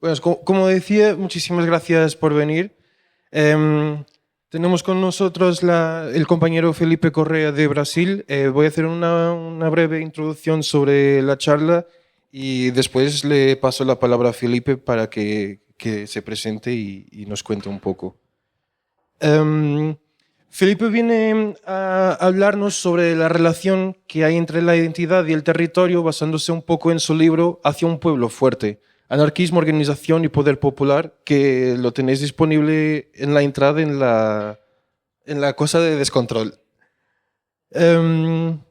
Pues como decía, muchísimas gracias por venir. Tenemos con nosotros el compañero Felipe Correa de Brasil. Voy a hacer una breve introducción sobre la charla y después le paso la palabra a Felipe para que se presente y nos cuente un poco. Felipe viene a hablarnos sobre la relación que hay entre la identidad y el territorio, basándose un poco en su libro Hacia un pueblo fuerte, Anarquismo, Organización y Poder Popular, que lo tenéis disponible en la entrada en la cosa de descontrol. En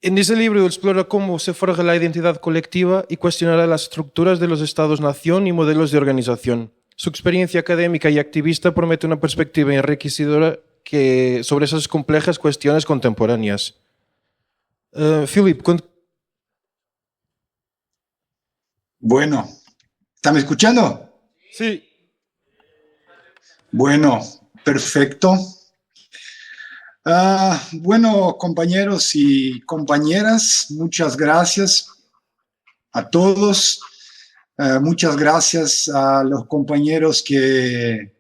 ese libro explora cómo se forja la identidad colectiva y cuestionará las estructuras de los estados-nación y modelos de organización. Su experiencia académica y activista promete una perspectiva enriquecedora sobre esas complejas cuestiones contemporáneas. Philip, Bueno, ¿está me escuchando? Sí. Bueno, perfecto. Bueno, compañeros y compañeras, muchas gracias a todos. Muchas gracias a los compañeros que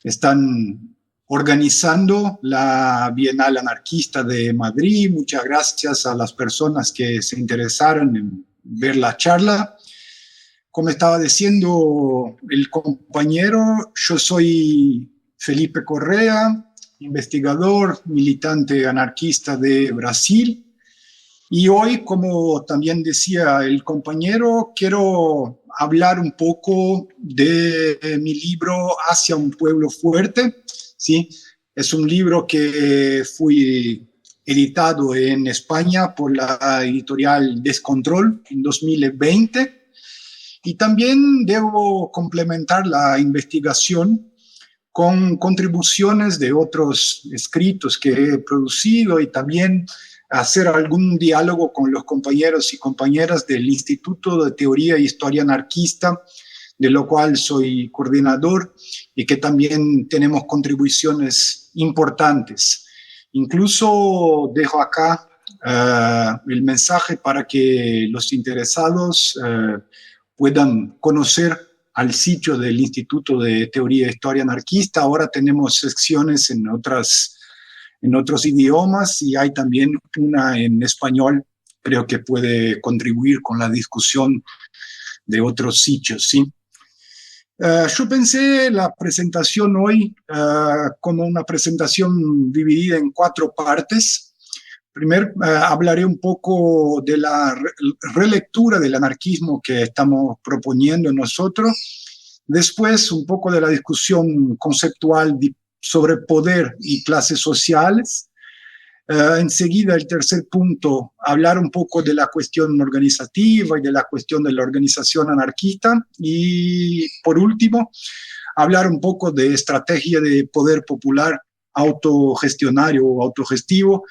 están organizando la Bienal Anarquista de Madrid. Muchas gracias a las personas que se interesaron en ver la charla. Como estaba diciendo el compañero, yo soy Felipe Correa, investigador, militante anarquista de Brasil. Y hoy, como también decía el compañero, quiero hablar un poco de mi libro Hacia un pueblo fuerte. ¿Sí? Es un libro que fue editado en España por la editorial Descontrol en 2020. Y también debo complementar la investigación con contribuciones de otros escritos que he producido y también hacer algún diálogo con los compañeros y compañeras del Instituto de Teoría e Historia Anarquista, de lo cual soy coordinador y que también tenemos contribuciones importantes. Incluso dejo acá el mensaje para que los interesados puedan conocer al sitio del Instituto de Teoría e Historia Anarquista. Ahora tenemos secciones en otros idiomas y hay también una en español, creo que puede contribuir con la discusión de otros sitios, ¿sí? Yo pensé la presentación hoy como una presentación dividida en 4 partes. Primero, hablaré un poco de la relectura del anarquismo que estamos proponiendo nosotros. Después, un poco de la discusión conceptual sobre poder y clases sociales. Enseguida, el tercer punto, hablar un poco de la cuestión organizativa y de la cuestión de la organización anarquista. Y por último, hablar un poco de estrategia de poder popular autogestionario o autogestivo.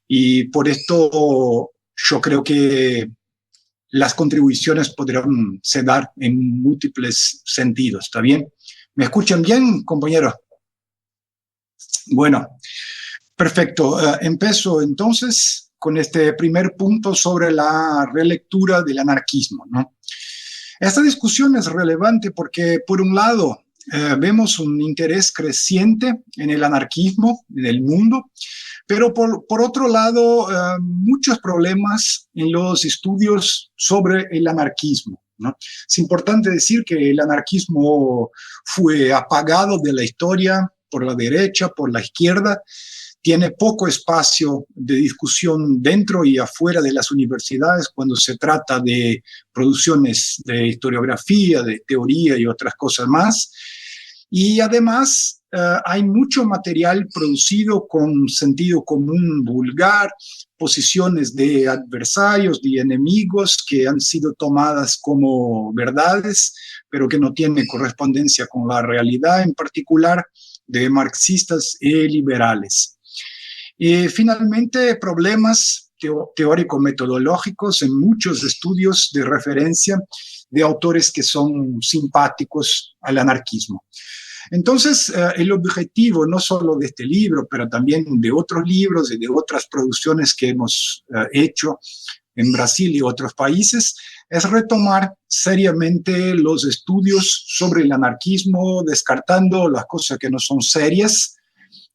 Y por esto yo creo que las contribuciones podrán se dar en múltiples sentidos, ¿está bien? ¿Me escuchan bien, compañeros? Bueno, perfecto. Empiezo entonces con este primer punto sobre la relectura del anarquismo, ¿no? Esta discusión es relevante porque, por un lado, vemos un interés creciente en el anarquismo en el mundo, pero por otro lado, muchos problemas en los estudios sobre el anarquismo, ¿no? Es importante decir que el anarquismo fue apagado de la historia por la derecha, por la izquierda, tiene poco espacio de discusión dentro y afuera de las universidades cuando se trata de producciones de historiografía, de teoría y otras cosas más. Y además hay mucho material producido con sentido común vulgar, posiciones de adversarios, de enemigos que han sido tomadas como verdades, pero que no tienen correspondencia con la realidad, en particular de marxistas y liberales. Y finalmente, problemas teórico-metodológicos en muchos estudios de referencia de autores que son simpáticos al anarquismo. Entonces, el objetivo no solo de este libro, pero también de otros libros y de otras producciones que hemos hecho en Brasil y otros países, es retomar seriamente los estudios sobre el anarquismo, descartando las cosas que no son serias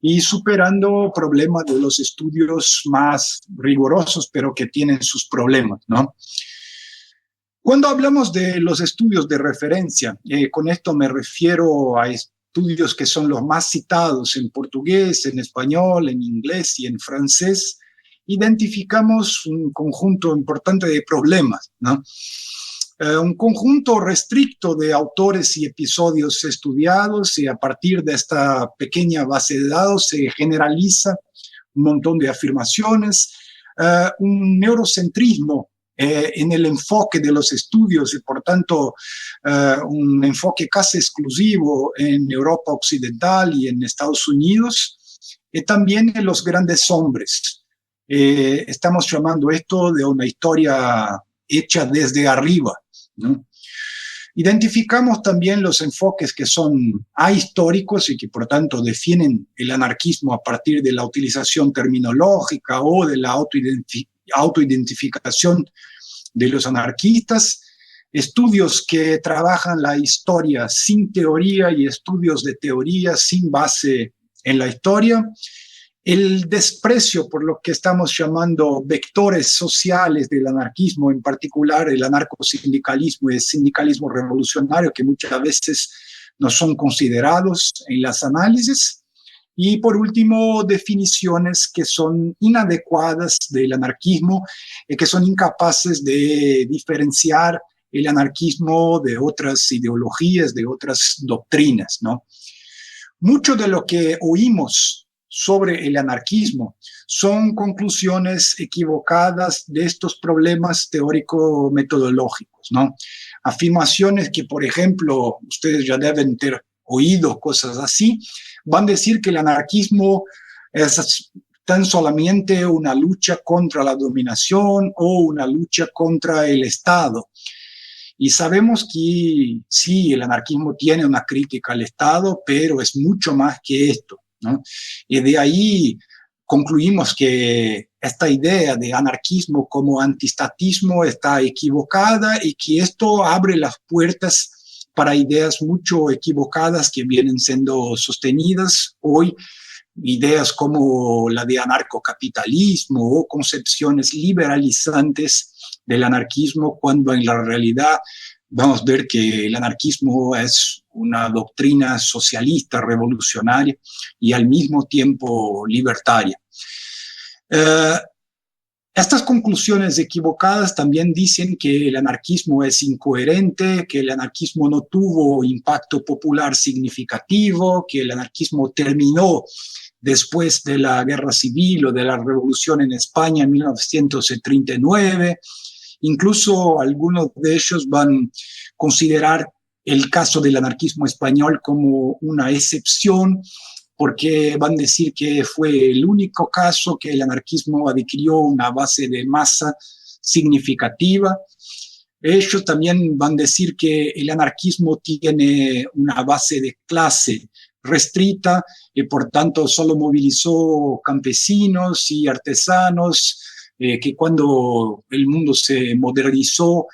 y superando problemas de los estudios más rigurosos, pero que tienen sus problemas, ¿no? Cuando hablamos de los estudios de referencia, con esto me refiero a estudios que son los más citados en portugués, en español, en inglés y en francés, identificamos un conjunto importante de problemas, ¿no? Un conjunto restricto de autores y episodios estudiados, y a partir de esta pequeña base de datos se generaliza un montón de afirmaciones, un neurocentrismo en el enfoque de los estudios y por tanto un enfoque casi exclusivo en Europa Occidental y en Estados Unidos, y también en los grandes hombres. Estamos llamando esto de una historia hecha desde arriba, ¿no? Identificamos también los enfoques que son ahistóricos y que por tanto definen el anarquismo a partir de la utilización terminológica o de la autoidentificación de los anarquistas, estudios que trabajan la historia sin teoría y estudios de teoría sin base en la historia, el desprecio por lo que estamos llamando vectores sociales del anarquismo, en particular el anarcosindicalismo y el sindicalismo revolucionario, que muchas veces no son considerados en las análisis. Y por último, definiciones que son inadecuadas del anarquismo y que son incapaces de diferenciar el anarquismo de otras ideologías, de otras doctrinas, ¿no? Mucho de lo que oímos sobre el anarquismo son conclusiones equivocadas de estos problemas teórico-metodológicos, ¿no? Afirmaciones que, por ejemplo, ustedes ya deben ter oído cosas así, van a decir que el anarquismo es tan solamente una lucha contra la dominación o una lucha contra el Estado. Y sabemos que sí, el anarquismo tiene una crítica al Estado, pero es mucho más que esto, ¿no? Y de ahí concluimos que esta idea de anarquismo como antistatismo está equivocada y que esto abre las puertas para ideas mucho equivocadas que vienen siendo sostenidas hoy, ideas como la de anarcocapitalismo o concepciones liberalizantes del anarquismo, cuando en la realidad vamos a ver que el anarquismo es una doctrina socialista, revolucionaria y al mismo tiempo libertaria. Estas conclusiones equivocadas también dicen que el anarquismo es incoherente, que el anarquismo no tuvo impacto popular significativo, que el anarquismo terminó después de la Guerra Civil o de la Revolución en España en 1939. Incluso algunos de ellos van a considerar el caso del anarquismo español como una excepción, porque van a decir que fue el único caso que el anarquismo adquirió una base de masa significativa. Ellos también van a decir que el anarquismo tiene una base de clase restrita y por tanto solo movilizó campesinos y artesanos, que cuando el mundo se modernizó,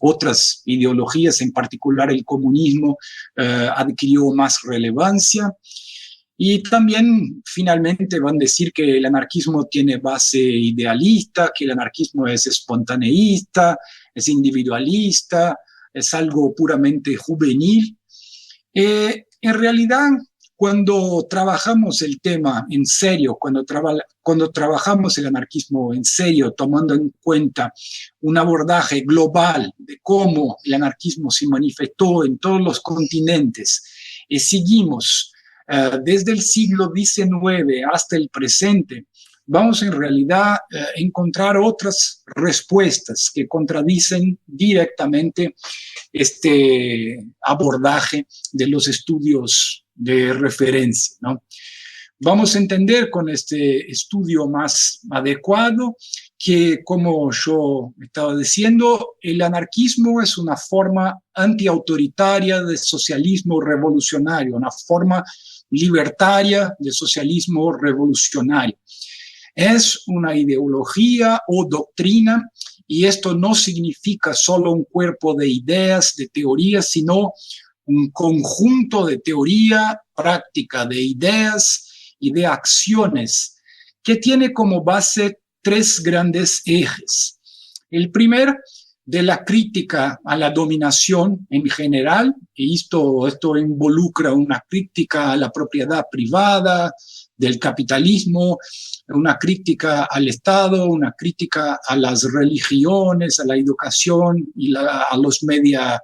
otras ideologías, en particular el comunismo, adquirió más relevancia. Y también finalmente van a decir que el anarquismo tiene base idealista, que el anarquismo es espontaneísta, es individualista, es algo puramente juvenil. En realidad, cuando trabajamos el tema en serio, cuando trabajamos el anarquismo en serio, tomando en cuenta un abordaje global de cómo el anarquismo se manifestó en todos los continentes, y seguimos desde el siglo XIX hasta el presente, vamos en realidad a encontrar otras respuestas que contradicen directamente este abordaje de los estudios de referencia, ¿no? Vamos a entender con este estudio más adecuado que, como yo estaba diciendo, el anarquismo es una forma antiautoritaria de socialismo revolucionario, una forma libertaria de socialismo revolucionario. Es una ideología o doctrina y esto no significa solo un cuerpo de ideas, de teorías, sino un conjunto de teoría, práctica, de ideas y de acciones que tiene como base tres grandes ejes. El primer, de la crítica a la dominación en general, y esto involucra una crítica a la propiedad privada, del capitalismo, una crítica al Estado, una crítica a las religiones, a la educación y a los media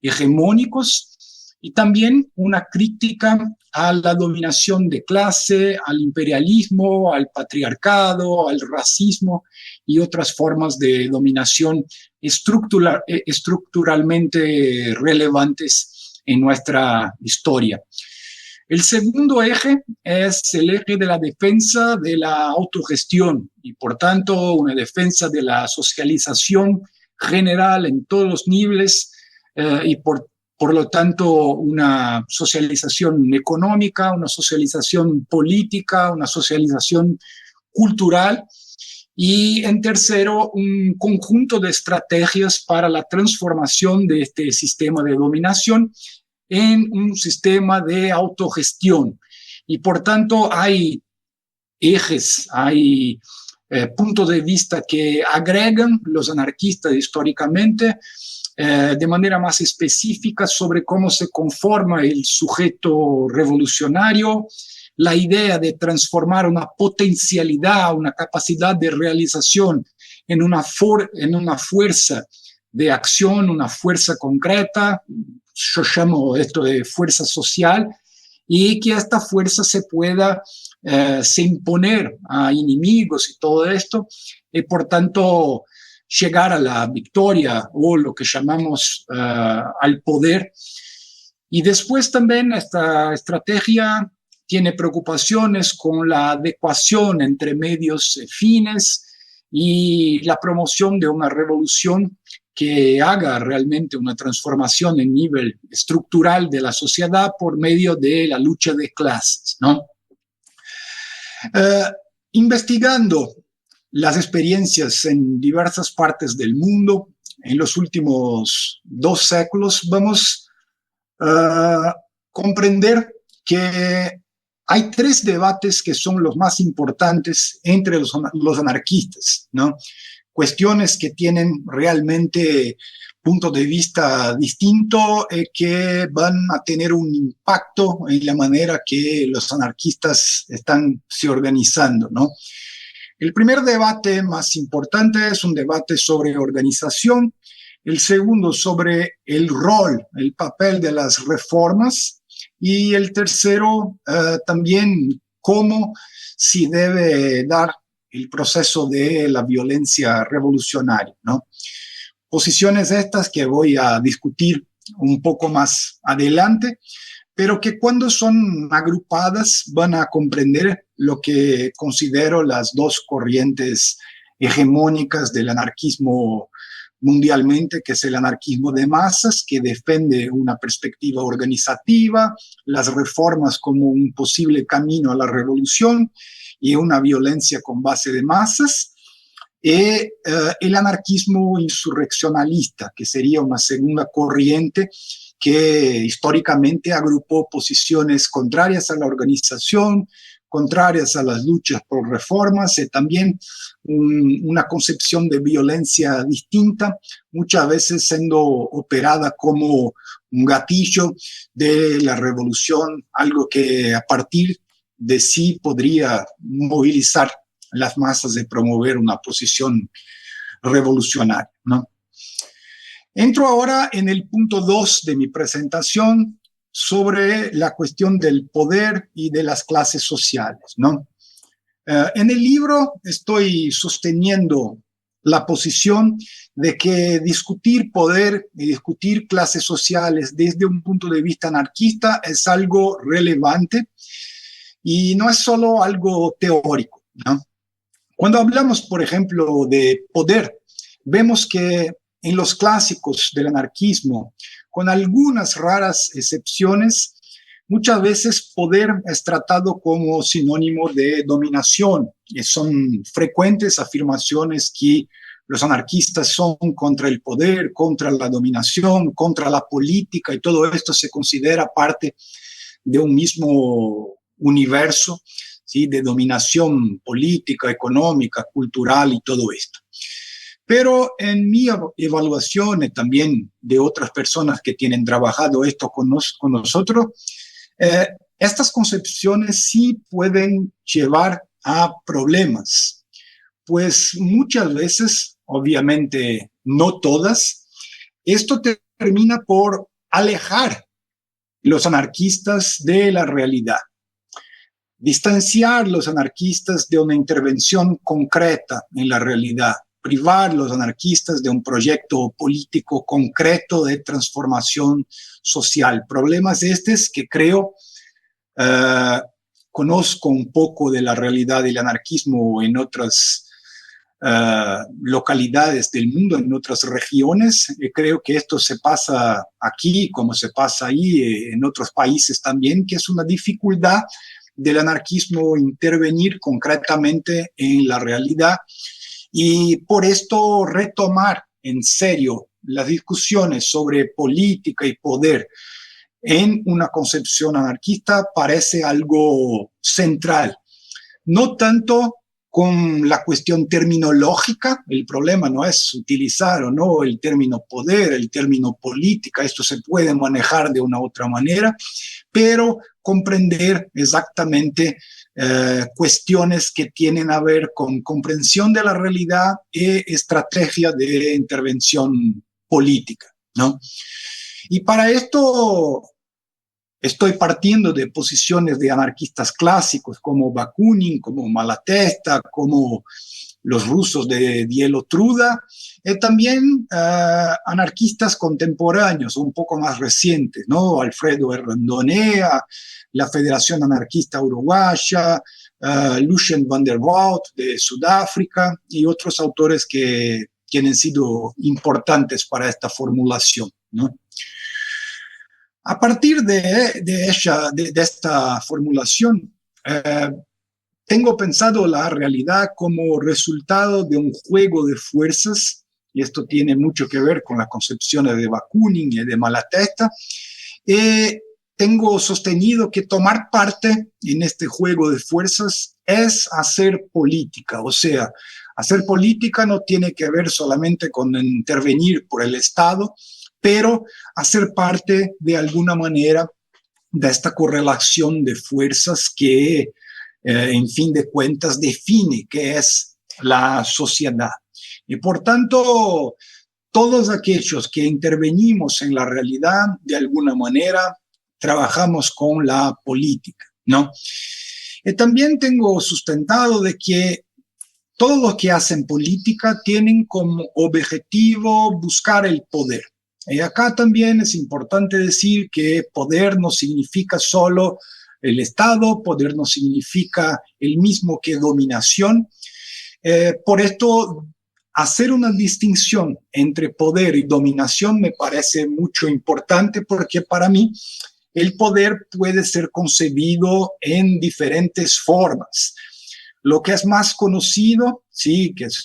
hegemónicos, y también una crítica a la dominación de clase, al imperialismo, al patriarcado, al racismo y otras formas de dominación estructuralmente relevantes en nuestra historia. El segundo eje es el eje de la defensa de la autogestión y, por tanto, una defensa de la socialización general en todos los niveles y por lo tanto, una socialización económica, una socialización política, una socialización cultural. Y en tercero, un conjunto de estrategias para la transformación de este sistema de dominación en un sistema de autogestión. Y por tanto, hay ejes, hay puntos de vista que agregan los anarquistas históricamente de manera más específica sobre cómo se conforma el sujeto revolucionario, la idea de transformar una potencialidad, una capacidad de realización en una fuerza de acción, una fuerza concreta, yo llamo esto de fuerza social, y que esta fuerza se pueda se imponer a enemigos y todo esto, y por tanto llegar a la victoria o lo que llamamos al poder. Y después también esta estrategia tiene preocupaciones con la adecuación entre medios y fines y la promoción de una revolución que haga realmente una transformación en nivel estructural de la sociedad por medio de la lucha de clases, ¿no? Investigando las experiencias en diversas partes del mundo en los últimos 2 séculos, vamos a comprender que hay 3 debates que son los más importantes entre los anarquistas, ¿no? Cuestiones que tienen realmente puntos de vista distintos que van a tener un impacto en la manera que los anarquistas están se organizando, ¿no? El primer debate más importante es un debate sobre organización, el segundo sobre el rol, el papel de las reformas, y el tercero también cómo se debe dar el proceso de la violencia revolucionaria, ¿no? Posiciones estas que voy a discutir un poco más adelante, pero que cuando son agrupadas van a comprender lo que considero las 2 corrientes hegemónicas del anarquismo mundialmente, que es el anarquismo de masas, que defiende una perspectiva organizativa, las reformas como un posible camino a la revolución y una violencia con base de masas, y el anarquismo insurreccionalista, que sería una segunda corriente que históricamente agrupó posiciones contrarias a la organización, contrarias a las luchas por reformas, y también una concepción de violencia distinta, muchas veces siendo operada como un gatillo de la revolución, algo que a partir de sí podría movilizar las masas de promover una posición revolucionaria, ¿no? Entro ahora en el punto 2 de mi presentación sobre la cuestión del poder y de las clases sociales, ¿no? En el libro estoy sosteniendo la posición de que discutir poder y discutir clases sociales desde un punto de vista anarquista es algo relevante y no es solo algo teórico, ¿no? Cuando hablamos, por ejemplo, de poder, vemos que en los clásicos del anarquismo, con algunas raras excepciones, muchas veces poder es tratado como sinónimo de dominación. Y son frecuentes afirmaciones que los anarquistas son contra el poder, contra la dominación, contra la política, y todo esto se considera parte de un mismo universo, ¿sí? De dominación política, económica, cultural y todo esto. Pero en mi evaluación y también de otras personas que tienen trabajado esto con nosotros, estas concepciones sí pueden llevar a problemas, pues muchas veces, obviamente no todas, esto termina por alejar los anarquistas de la realidad, distanciar los anarquistas de una intervención concreta en la realidad, privar los anarquistas de un proyecto político concreto de transformación social. Problemas estos que creo conozco un poco de la realidad del anarquismo en otras localidades del mundo, en otras regiones. Creo que esto se pasa aquí como se pasa ahí, en otros países también, que es una dificultad del anarquismo intervenir concretamente en la realidad, y por esto retomar en serio las discusiones sobre política y poder en una concepción anarquista parece algo central. No tanto con la cuestión terminológica, el problema no es utilizar o no el término poder, el término política, esto se puede manejar de una u otra manera, pero comprender exactamente cuestiones que tienen a ver con comprensión de la realidad y estrategia de intervención política, ¿no? Y para esto estoy partiendo de posiciones de anarquistas clásicos como Bakunin, como Malatesta, como los rusos de Dielo-Truda, también anarquistas contemporáneos, un poco más recientes, ¿no? Alfredo Randonea, la Federación Anarquista Uruguaya, Lucien van der Wout de Sudáfrica y otros autores que han sido importantes para esta formulación, ¿no? A partir de esta formulación, tengo pensado la realidad como resultado de un juego de fuerzas, y esto tiene mucho que ver con las concepciones de Bakunin y de Malatesta. Tengo sostenido que tomar parte en este juego de fuerzas es hacer política, o sea, hacer política no tiene que ver solamente con intervenir por el Estado, pero hacer parte de alguna manera de esta correlación de fuerzas que, en fin de cuentas, define qué es la sociedad. Y por tanto, todos aquellos que intervenimos en la realidad, de alguna manera, trabajamos con la política, ¿no? También tengo sustentado de que todos los que hacen política tienen como objetivo buscar el poder. Y acá también es importante decir que poder no significa solo el Estado, poder no significa el mismo que dominación. Por esto, hacer una distinción entre poder y dominación me parece mucho importante, porque para mí el poder puede ser concebido en diferentes formas. Lo que es más conocido, sí, que es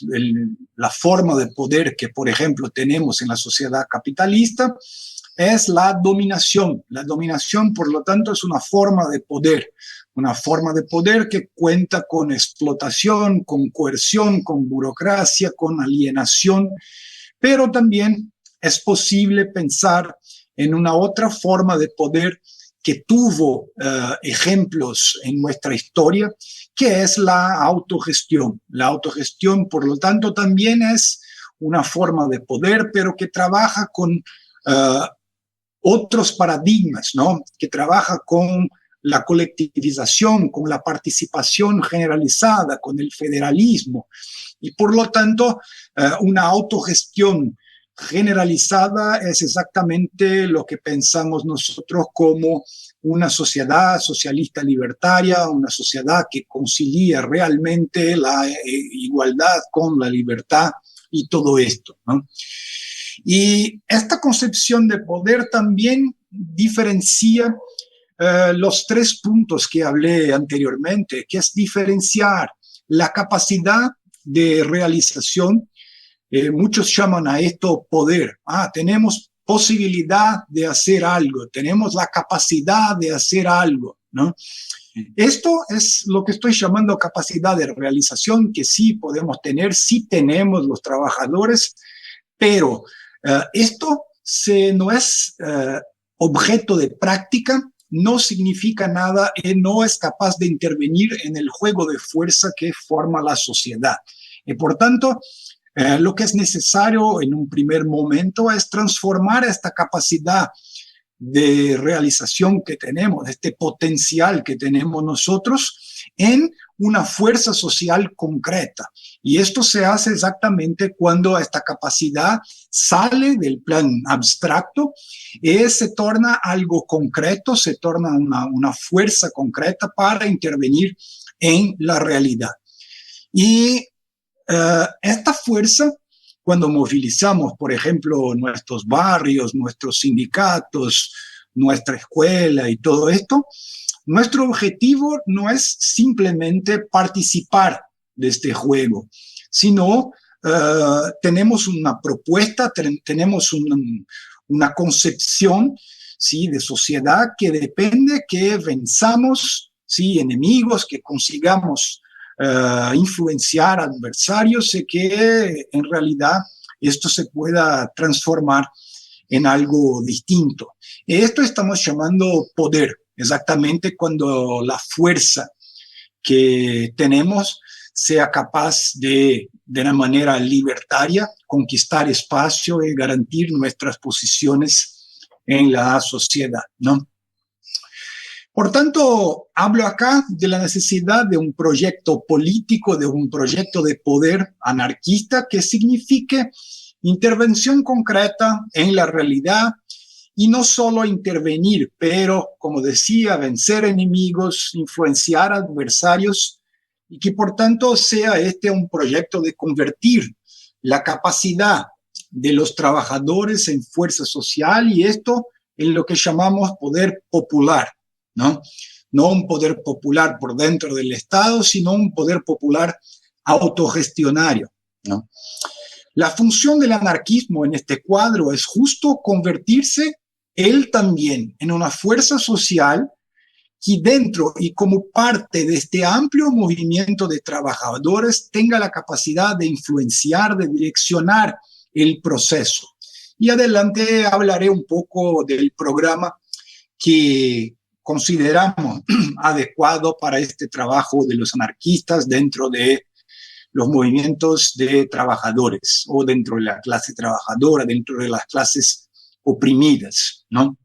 la forma de poder que, por ejemplo, tenemos en la sociedad capitalista, es la dominación. La dominación, por lo tanto, es una forma de poder que cuenta con explotación, con coerción, con burocracia, con alienación, pero también es posible pensar en una otra forma de poder que tuvo ejemplos en nuestra historia, que es la autogestión. La autogestión, por lo tanto, también es una forma de poder, pero que trabaja con otros paradigmas, ¿no? Que trabaja con la colectivización, con la participación generalizada, con el federalismo. Y por lo tanto, una autogestión generalizada es exactamente lo que pensamos nosotros como una sociedad socialista libertaria, una sociedad que concilia realmente la igualdad con la libertad y todo esto, ¿no? Y esta concepción de poder también diferencia los tres puntos que hablé anteriormente, que es diferenciar la capacidad de realización muchos llaman a esto poder. Tenemos posibilidad de hacer algo, tenemos la capacidad de hacer algo, ¿no? Esto es lo que estoy llamando capacidad de realización, que sí podemos tener, sí tenemos los trabajadores, pero esto no es objeto de práctica, no significa nada y no es capaz de intervenir en el juego de fuerza que forma la sociedad. Y por tanto, lo que es necesario en un primer momento es transformar esta capacidad de realización que tenemos, este potencial que tenemos nosotros, en una fuerza social concreta. Y esto se hace exactamente cuando esta capacidad sale del plan abstracto y se torna algo concreto, se torna una fuerza concreta para intervenir en la realidad. Y esta fuerza, cuando movilizamos, por ejemplo, nuestros barrios, nuestros sindicatos, nuestra escuela y todo esto, nuestro objetivo no es simplemente participar de este juego, sino tenemos una propuesta, tenemos una concepción, ¿sí?, de sociedad que depende que venzamos, ¿sí?, enemigos, que consigamos influenciar adversarios y que en realidad esto se pueda transformar en algo distinto. Esto estamos llamando poder, exactamente cuando la fuerza que tenemos sea capaz de una manera libertaria, conquistar espacio y garantir nuestras posiciones en la sociedad, ¿no? Por tanto, hablo acá de la necesidad de un proyecto político, de un proyecto de poder anarquista que signifique intervención concreta en la realidad y no solo intervenir, pero, como decía, vencer enemigos, influenciar adversarios y que por tanto sea este un proyecto de convertir la capacidad de los trabajadores en fuerza social y esto en lo que llamamos poder popular. ¿No? No un poder popular por dentro del Estado, sino un poder popular autogestionario, ¿no? La función del anarquismo en este cuadro es justo convertirse él también en una fuerza social que dentro y como parte de este amplio movimiento de trabajadores tenga la capacidad de influenciar, de direccionar el proceso. Y adelante hablaré un poco del programa que consideramos adecuado para este trabajo de los anarquistas dentro de los movimientos de trabajadores o dentro de la clase trabajadora, dentro de las clases oprimidas, ¿no?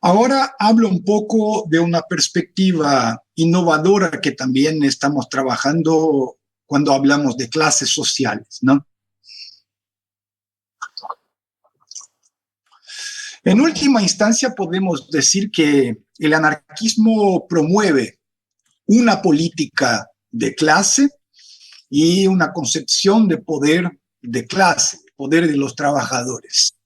Ahora hablo un poco de una perspectiva innovadora que también estamos trabajando cuando hablamos de clases sociales, ¿no? En última instancia, podemos decir que el anarquismo promueve una política de clase y una concepción de poder de clase, poder de los trabajadores.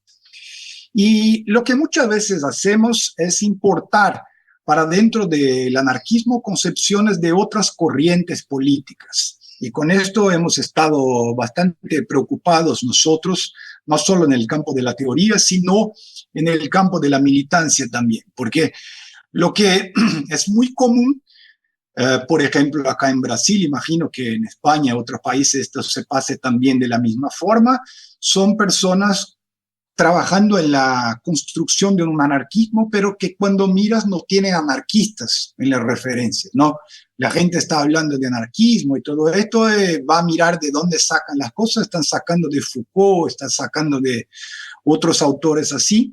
Y lo que muchas veces hacemos es importar para dentro del anarquismo concepciones de otras corrientes políticas. Y con esto hemos estado bastante preocupados nosotros, no solo en el campo de la teoría, sino en el campo de la militancia también, porque lo que es muy común, por ejemplo, acá en Brasil, imagino que en España, otros países, esto se pase también de la misma forma, son personas trabajando en la construcción de un anarquismo, pero que cuando miras no tienen anarquistas en las referencias, ¿no? La gente está hablando de anarquismo y todo esto, va a mirar de dónde sacan las cosas, están sacando de Foucault, están sacando de otros autores así,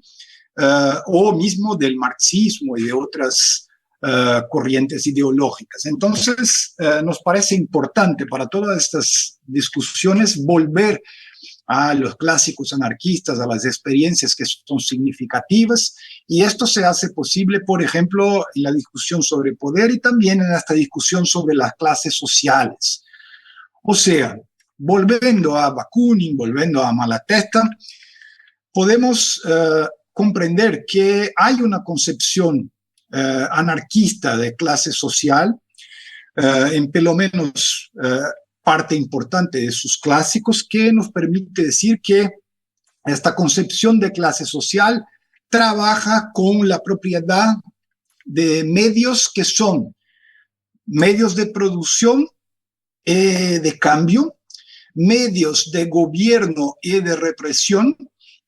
o mismo del marxismo y de otras corrientes ideológicas. Entonces, nos parece importante para todas estas discusiones volver a los clásicos anarquistas, a las experiencias que son significativas, y esto se hace posible, por ejemplo, en la discusión sobre poder y también en esta discusión sobre las clases sociales. O sea, volviendo a Bakunin, volviendo a Malatesta, podemos comprender que hay una concepción anarquista de clase social, en pelo menos parte importante de sus clásicos que nos permite decir que esta concepción de clase social trabaja con la propiedad de medios que son medios de producción, de cambio, medios de gobierno y de represión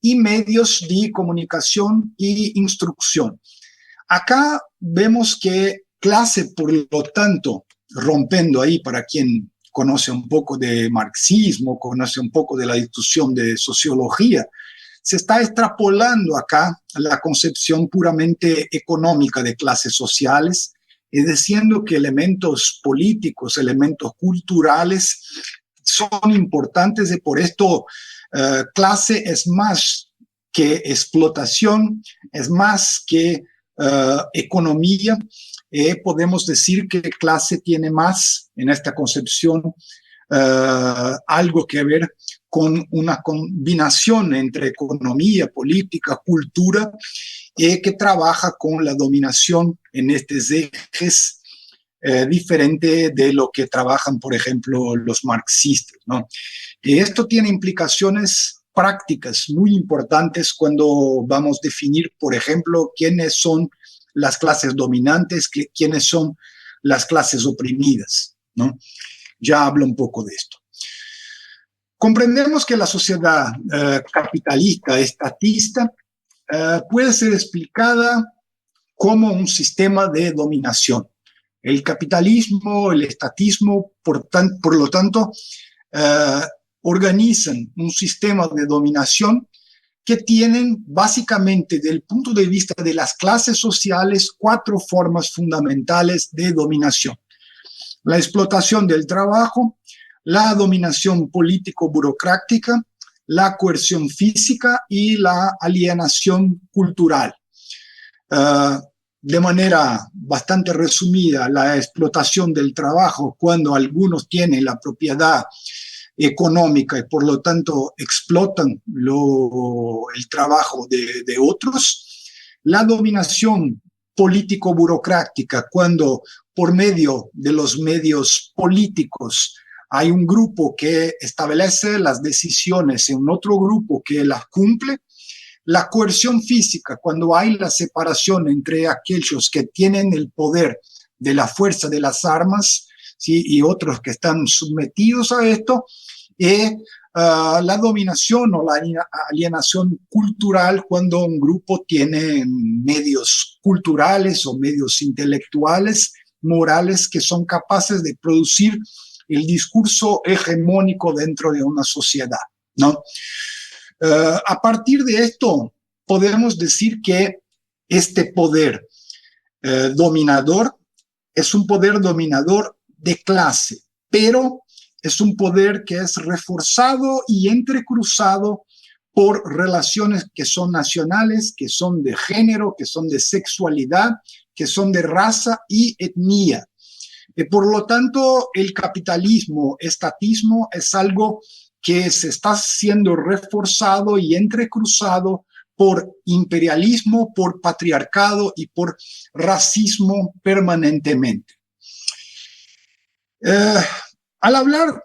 y medios de comunicación y instrucción. Acá vemos que clase, por lo tanto, rompiendo ahí para quien conoce un poco de marxismo, conoce un poco de la discusión de sociología, se está extrapolando acá la concepción puramente económica de clases sociales y diciendo que elementos políticos, elementos culturales son importantes y por esto clase es más que explotación, es más que economía. Podemos decir que clase tiene más en esta concepción algo que ver con una combinación entre economía, política, cultura, que trabaja con la dominación en estos ejes diferente de lo que trabajan, por ejemplo, los marxistas, ¿no? Y esto tiene implicaciones prácticas muy importantes cuando vamos a definir, por ejemplo, quiénes son las clases dominantes, quiénes son las clases oprimidas, ¿no? Ya hablo un poco de esto. Comprendemos que la sociedad capitalista, estatista, puede ser explicada como un sistema de dominación. El capitalismo, el estatismo, por lo tanto, organizan un sistema de dominación que tienen básicamente, desde el punto de vista de las clases sociales, 4 formas fundamentales de dominación. La explotación del trabajo, la dominación político-burocrática, la coerción física y la alienación cultural. De manera bastante resumida, la explotación del trabajo, cuando algunos tienen la propiedad económica y por lo tanto explotan el trabajo de otros. La dominación político-burocrática, cuando por medio de los medios políticos hay un grupo que establece las decisiones y un otro grupo que las cumple. La coerción física, cuando hay la separación entre aquellos que tienen el poder de la fuerza de las armas, ¿sí? Y otros que están sometidos a esto, y la dominación o la alienación cultural, cuando un grupo tiene medios culturales o medios intelectuales, morales, que son capaces de producir el discurso hegemónico dentro de una sociedad, ¿no? A partir de esto, podemos decir que este poder dominador es un poder dominador de clase, pero es un poder que es reforzado y entrecruzado por relaciones que son nacionales, que son de género, que son de sexualidad, que son de raza y etnia. Por lo tanto, el capitalismo, estatismo, es algo que se está siendo reforzado y entrecruzado por imperialismo, por patriarcado y por racismo permanentemente. Al hablar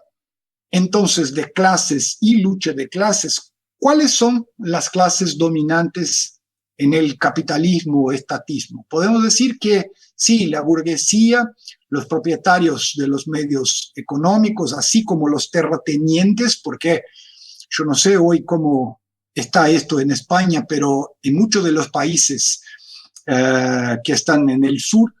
entonces de clases y lucha de clases, ¿cuáles son las clases dominantes en el capitalismo o estatismo? Podemos decir que sí, la burguesía, los propietarios de los medios económicos, así como los terratenientes, porque yo no sé hoy cómo está esto en España, pero en muchos de los países que están en el sur,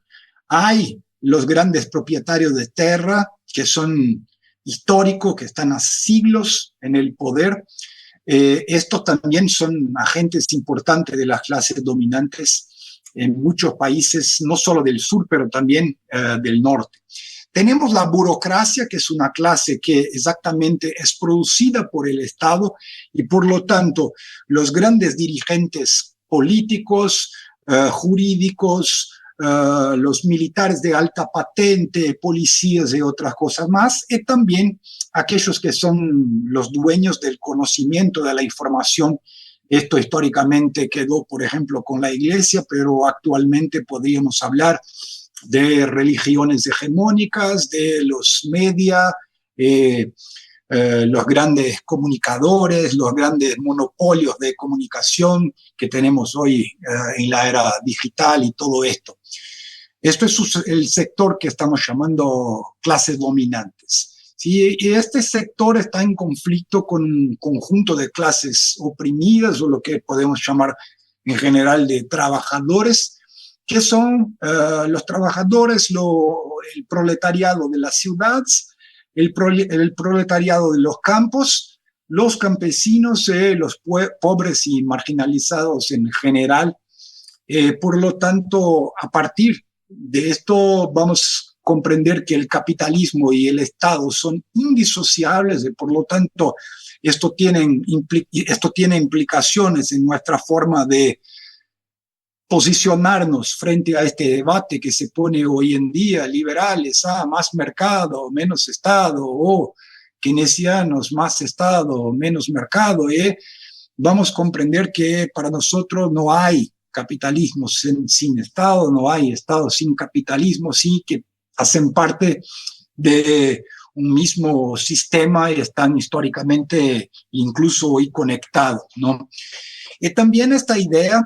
hay los grandes propietarios de tierra que son históricos, que están a siglos en el poder. Estos también son agentes importantes de las clases dominantes en muchos países, no solo del sur, pero también del norte. Tenemos la burocracia, que es una clase que exactamente es producida por el Estado y por lo tanto los grandes dirigentes políticos, jurídicos, los militares de alta patente, policías y otras cosas más, y también aquellos que son los dueños del conocimiento de la información. Esto históricamente quedó, por ejemplo, con la Iglesia, pero actualmente podríamos hablar de religiones hegemónicas, de los media, los grandes comunicadores, los grandes monopolios de comunicación que tenemos hoy en la era digital y todo esto. Esto es el sector que estamos llamando clases dominantes. ¿Sí? Y este sector está en conflicto con un conjunto de clases oprimidas o lo que podemos llamar en general de trabajadores, que son los trabajadores, el proletariado de las ciudades, el proletariado de los campos, los campesinos, los pobres y marginalizados en general. Por lo tanto, a partir de esto vamos a comprender que el capitalismo y el Estado son indisociables y por lo tanto esto tiene implicaciones en nuestra forma de posicionarnos frente a este debate que se pone hoy en día, liberales, más mercado, menos Estado, o keynesianos, más Estado, menos mercado. Vamos a comprender que para nosotros no hay capitalismo sin Estado, no hay Estado sin capitalismo, sí que hacen parte de un mismo sistema y están históricamente incluso hoy conectados, ¿no? Y también esta idea,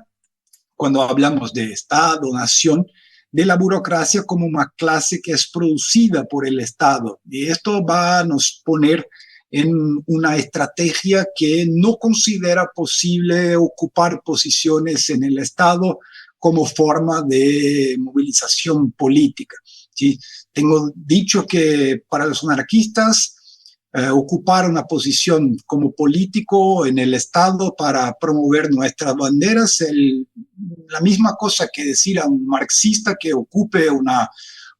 cuando hablamos de Estado, nación, de la burocracia como una clase que es producida por el Estado. Y esto va a nos poner en una estrategia que no considera posible ocupar posiciones en el Estado como forma de movilización política. ¿Sí? Tengo dicho que para los anarquistas ocupar una posición como político en el Estado para promover nuestras banderas, la misma cosa que decir a un marxista que ocupe una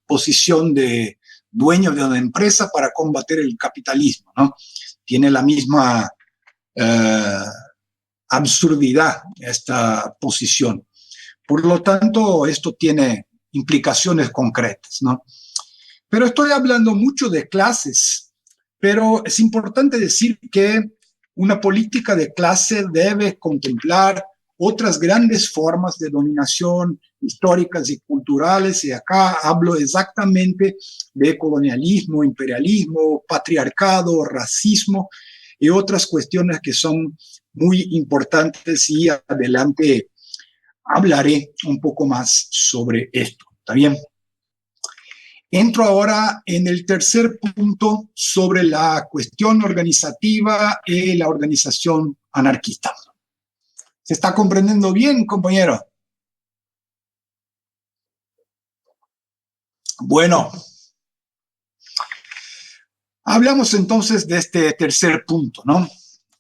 posición de dueño de una empresa para combatir el capitalismo, ¿no? Tiene la misma absurdidad esta posición. Por lo tanto, esto tiene implicaciones concretas, ¿no? Pero estoy hablando mucho de clases, pero es importante decir que una política de clase debe contemplar otras grandes formas de dominación históricas y culturales, y acá hablo exactamente de colonialismo, imperialismo, patriarcado, racismo y otras cuestiones que son muy importantes, y adelante hablaré un poco más sobre esto. ¿Está bien? Entro ahora en el tercer punto sobre la cuestión organizativa y la organización anarquista. ¿Se está comprendiendo bien, compañero? Bueno, hablamos entonces de este tercer punto, ¿no?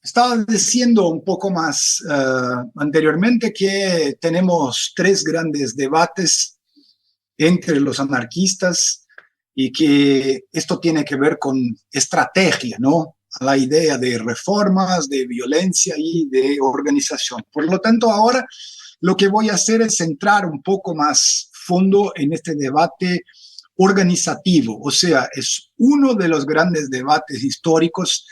Estaba diciendo un poco más anteriormente que tenemos tres grandes debates entre los anarquistas y que esto tiene que ver con estrategia, ¿no? La idea de reformas, de violencia y de organización. Por lo tanto, ahora lo que voy a hacer es centrar un poco más fondo en este debate organizativo, o sea, es uno de los grandes debates históricos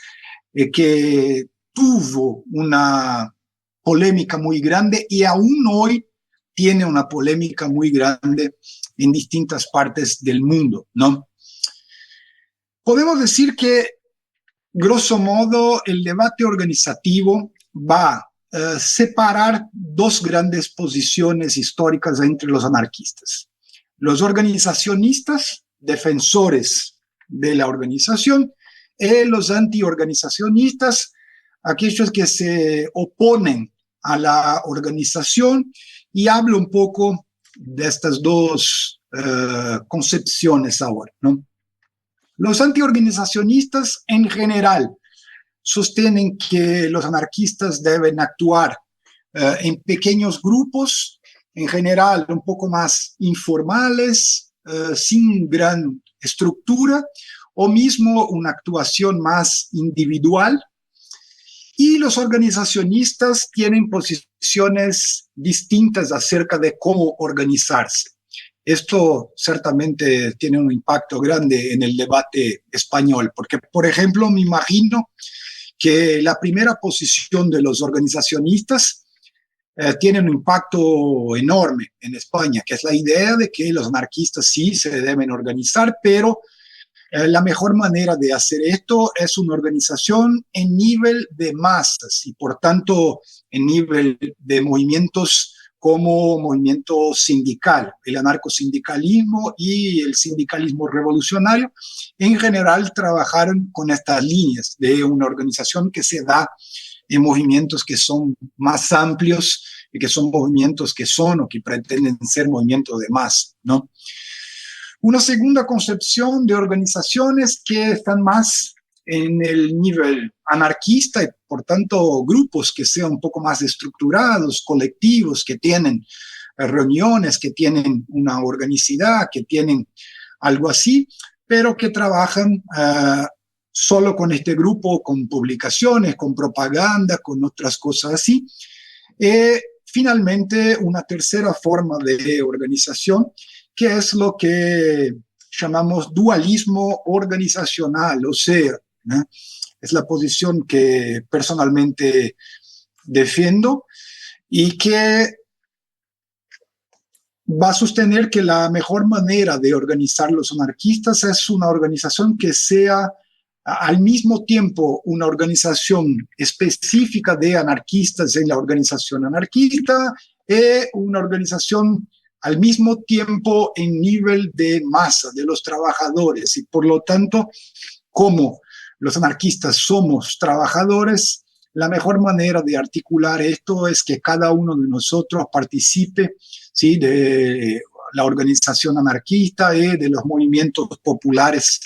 que tuvo una polémica muy grande y aún hoy tiene una polémica muy grande en distintas partes del mundo, ¿no? Podemos decir que, grosso modo, el debate organizativo va a separar dos grandes posiciones históricas entre los anarquistas. Los organizacionistas, defensores de la organización, y los antiorganizacionistas, aquellos que se oponen a la organización, y hablo un poco de estas dos concepciones ahora, ¿no? Los antiorganizacionistas en general sostienen que los anarquistas deben actuar en pequeños grupos, en general un poco más informales, sin gran estructura, o mismo una actuación más individual. Y los organizacionistas tienen posiciones distintas acerca de cómo organizarse. Esto certamente tiene un impacto grande en el debate español, porque, por ejemplo, me imagino que la primera posición de los organizacionistas tiene un impacto enorme en España, que es la idea de que los anarquistas sí se deben organizar, pero La mejor manera de hacer esto es una organización en nivel de masas y por tanto en nivel de movimientos como movimiento sindical, el anarcosindicalismo y el sindicalismo revolucionario. En general trabajaron con estas líneas de una organización que se da en movimientos que son más amplios y que son movimientos que son o que pretenden ser movimientos de masa, ¿no? Una segunda concepción de organizaciones que están más en el nivel anarquista y por tanto grupos que sean un poco más estructurados, colectivos, que tienen reuniones, que tienen una organicidad, que tienen algo así, pero que trabajan solo con este grupo, con publicaciones, con propaganda, con otras cosas así. Finalmente, una tercera forma de organización, que es lo que llamamos dualismo organizacional, o sea, ¿no? Es la posición que personalmente defiendo y que va a sostener que la mejor manera de organizar los anarquistas es una organización que sea al mismo tiempo una organización específica de anarquistas en la organización anarquista y una organización al mismo tiempo en nivel de masa de los trabajadores. Y por lo tanto, como los anarquistas somos trabajadores, la mejor manera de articular esto es que cada uno de nosotros participe, ¿sí?, de la organización anarquista y de los movimientos populares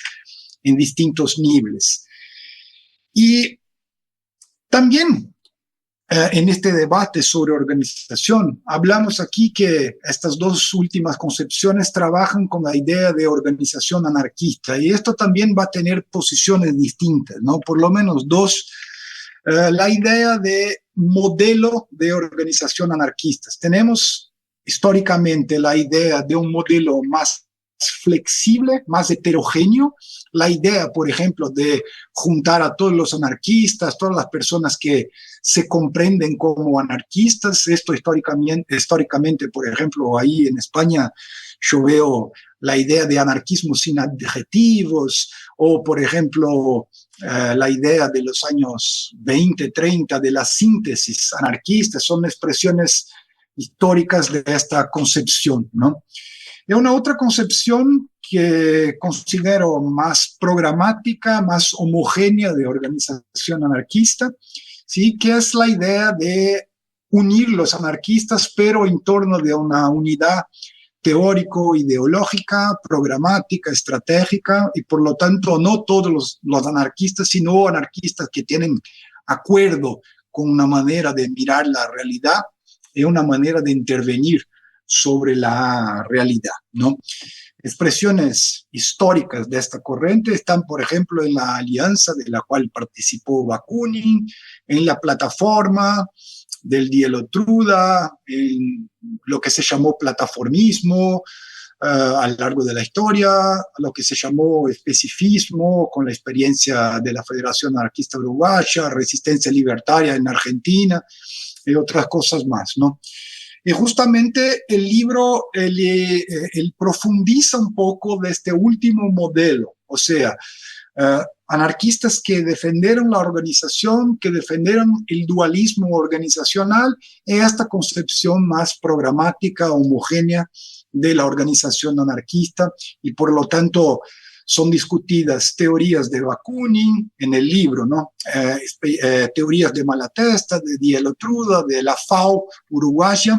en distintos niveles. Y también en este debate sobre organización, hablamos aquí que estas dos últimas concepciones trabajan con la idea de organización anarquista y esto también va a tener posiciones distintas, ¿no? Por lo menos dos. La idea de modelo de organización anarquista. Tenemos históricamente la idea de un modelo más flexible, más heterogéneo, la idea, por ejemplo, de juntar a todos los anarquistas, todas las personas que se comprenden como anarquistas. Esto históricamente, por ejemplo, ahí en España yo veo la idea de anarquismo sin adjetivos, o por ejemplo, la idea de los años 20, 30 de la síntesis anarquista, son expresiones históricas de esta concepción, ¿no? Y una otra concepción que considero más programática, más homogénea de organización anarquista, ¿sí?, que es la idea de unir los anarquistas, pero en torno de una unidad teórico-ideológica, programática, estratégica, y por lo tanto no todos los anarquistas, sino anarquistas que tienen acuerdo con una manera de mirar la realidad y una manera de intervenir sobre la realidad, ¿no? Expresiones históricas de esta corriente están, por ejemplo, en la alianza de la cual participó Bakunin, en la plataforma del Dielotruda, en lo que se llamó plataformismo a lo largo de la historia, lo que se llamó especificismo con la experiencia de la Federación Anarquista Uruguaya, resistencia libertaria en Argentina y otras cosas más, ¿no? Y justamente el libro él profundiza un poco de este último modelo, o sea, anarquistas que defendieron la organización, que defendieron el dualismo organizacional y esta concepción más programática, homogénea de la organización anarquista, y por lo tanto son discutidas teorías de Bakunin en el libro, ¿no? Teorías de Malatesta, de Dielotruda, de la FAO uruguaya,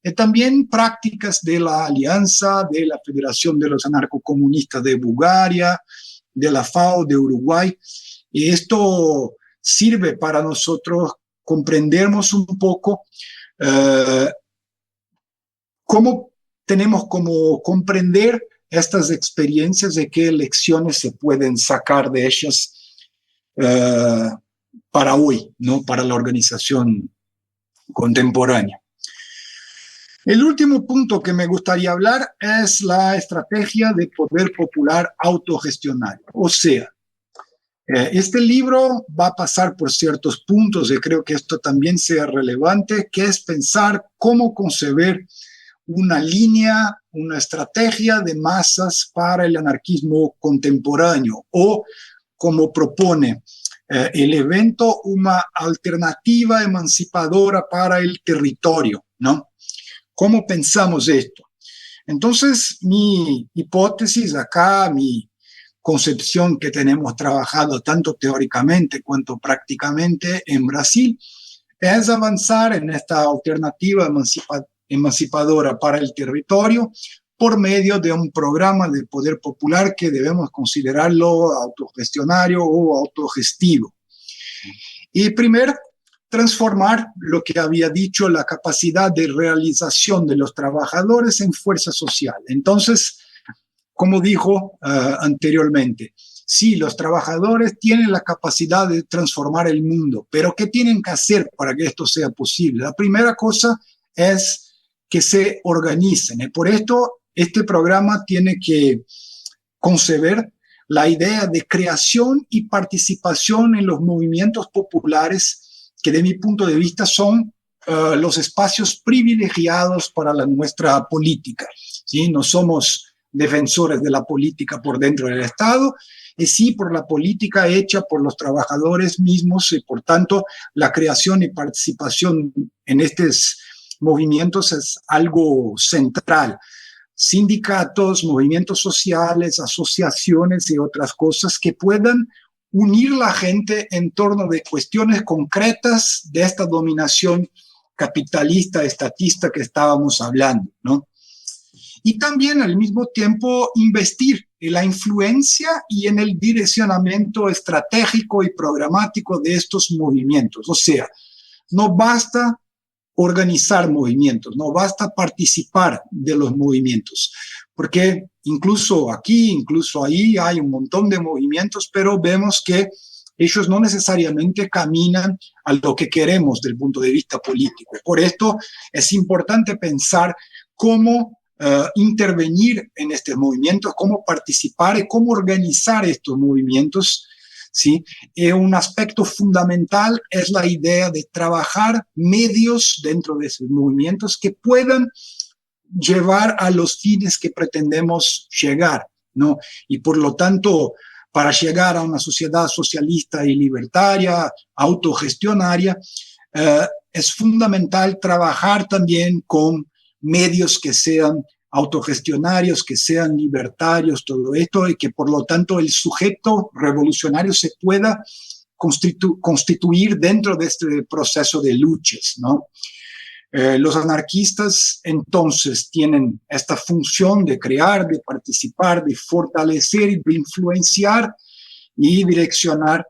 y también prácticas de la Alianza, de la Federación de los Anarcocomunistas de Bulgaria, de la FAO de Uruguay. Y esto sirve para nosotros comprendernos un poco cómo tenemos como comprender estas experiencias, de qué lecciones se pueden sacar de ellas para hoy, ¿no?, para la organización contemporánea. El último punto que me gustaría hablar es la estrategia de poder popular autogestionario. O sea, este libro va a pasar por ciertos puntos y creo que esto también sea relevante, que es pensar cómo concebir una línea, una estrategia de masas para el anarquismo contemporáneo, o como propone el evento, una alternativa emancipadora para el territorio, ¿no? ¿Cómo pensamos esto? Entonces, mi hipótesis acá, mi concepción que tenemos trabajado tanto teóricamente cuanto prácticamente en Brasil, es avanzar en esta alternativa emancipadora para el territorio por medio de un programa de poder popular que debemos considerarlo autogestionario o autogestivo. Y primero, transformar lo que había dicho, la capacidad de realización de los trabajadores en fuerza social. Entonces, como dijo anteriormente, sí, los trabajadores tienen la capacidad de transformar el mundo, pero ¿qué tienen que hacer para que esto sea posible? La primera cosa es que se organicen. Y por esto, este programa tiene que conceber la idea de creación y participación en los movimientos populares, que de mi punto de vista son los espacios privilegiados para nuestra política, ¿sí? No somos defensores de la política por dentro del Estado, y sí por la política hecha por los trabajadores mismos, y por tanto la creación y participación en estos movimientos es algo central. Sindicatos, movimientos sociales, asociaciones y otras cosas que puedan unir la gente en torno de cuestiones concretas de esta dominación capitalista, estatista que estábamos hablando, ¿no? Y también al mismo tiempo investir en la influencia y en el direccionamiento estratégico y programático de estos movimientos. O sea, no basta organizar movimientos, no basta participar de los movimientos, porque incluso aquí, incluso ahí hay un montón de movimientos, pero vemos que ellos no necesariamente caminan a lo que queremos del punto de vista político. Por esto es importante pensar cómo intervenir en estos movimientos, cómo participar y cómo organizar estos movimientos, ¿sí? Un aspecto fundamental es la idea de trabajar medios dentro de esos movimientos que puedan llevar a los fines que pretendemos llegar, ¿no? Y por lo tanto, para llegar a una sociedad socialista y libertaria, autogestionaria, es fundamental trabajar también con medios que sean autogestionarios, que sean libertarios, todo esto, y que por lo tanto el sujeto revolucionario se pueda constituir dentro de este proceso de luchas, ¿no? Los anarquistas entonces tienen esta función de crear, de participar, de fortalecer, de influenciar y direccionar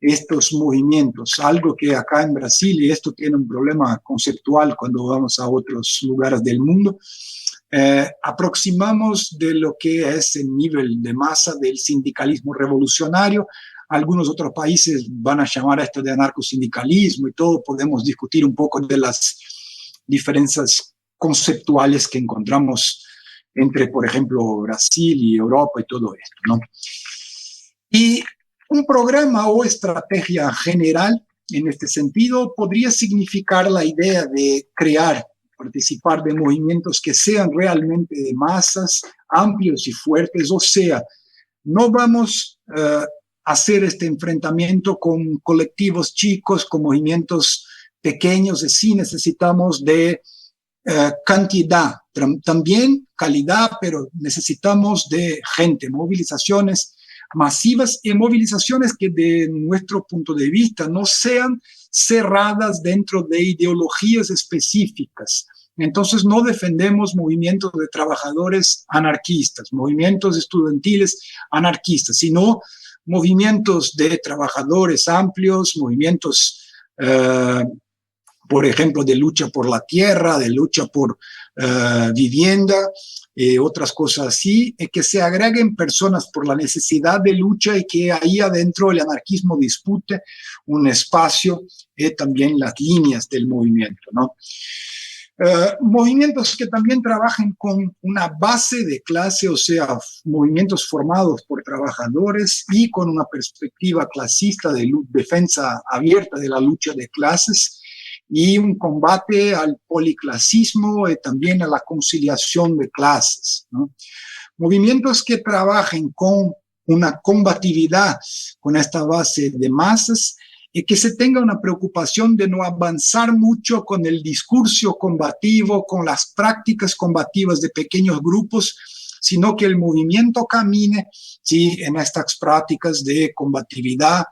estos movimientos, algo que acá en Brasil, y esto tiene un problema conceptual cuando vamos a otros lugares del mundo, aproximamos de lo que es el nivel de masa del sindicalismo revolucionario. Algunos otros países van a llamar a esto de anarcosindicalismo y todo. Podemos discutir un poco de las diferencias conceptuales que encontramos entre, por ejemplo, Brasil y Europa y todo esto, ¿no? Y un programa o estrategia general en este sentido podría significar la idea de crear, participar de movimientos que sean realmente de masas, amplios y fuertes. O sea, no vamos a hacer este enfrentamiento con colectivos chicos, con movimientos pequeños, y sí necesitamos de cantidad, también calidad, pero necesitamos de gente, movilizaciones masivas y movilizaciones que de nuestro punto de vista no sean cerradas dentro de ideologías específicas. Entonces no defendemos movimientos de trabajadores anarquistas, movimientos estudiantiles anarquistas, sino movimientos de trabajadores amplios, movimientos, por ejemplo, de lucha por la tierra, de lucha por vivienda, otras cosas así, que se agreguen personas por la necesidad de lucha y que ahí adentro el anarquismo dispute un espacio y también las líneas del movimiento, ¿no? Movimientos que también trabajen con una base de clase, o sea, movimientos formados por trabajadores y con una perspectiva clasista de defensa abierta de la lucha de clases, y un combate al policlasismo y también a la conciliación de clases, ¿no? Movimientos que trabajen con una combatividad con esta base de masas y que se tenga una preocupación de no avanzar mucho con el discurso combativo, con las prácticas combativas de pequeños grupos, sino que el movimiento camine, ¿sí?, en estas prácticas de combatividad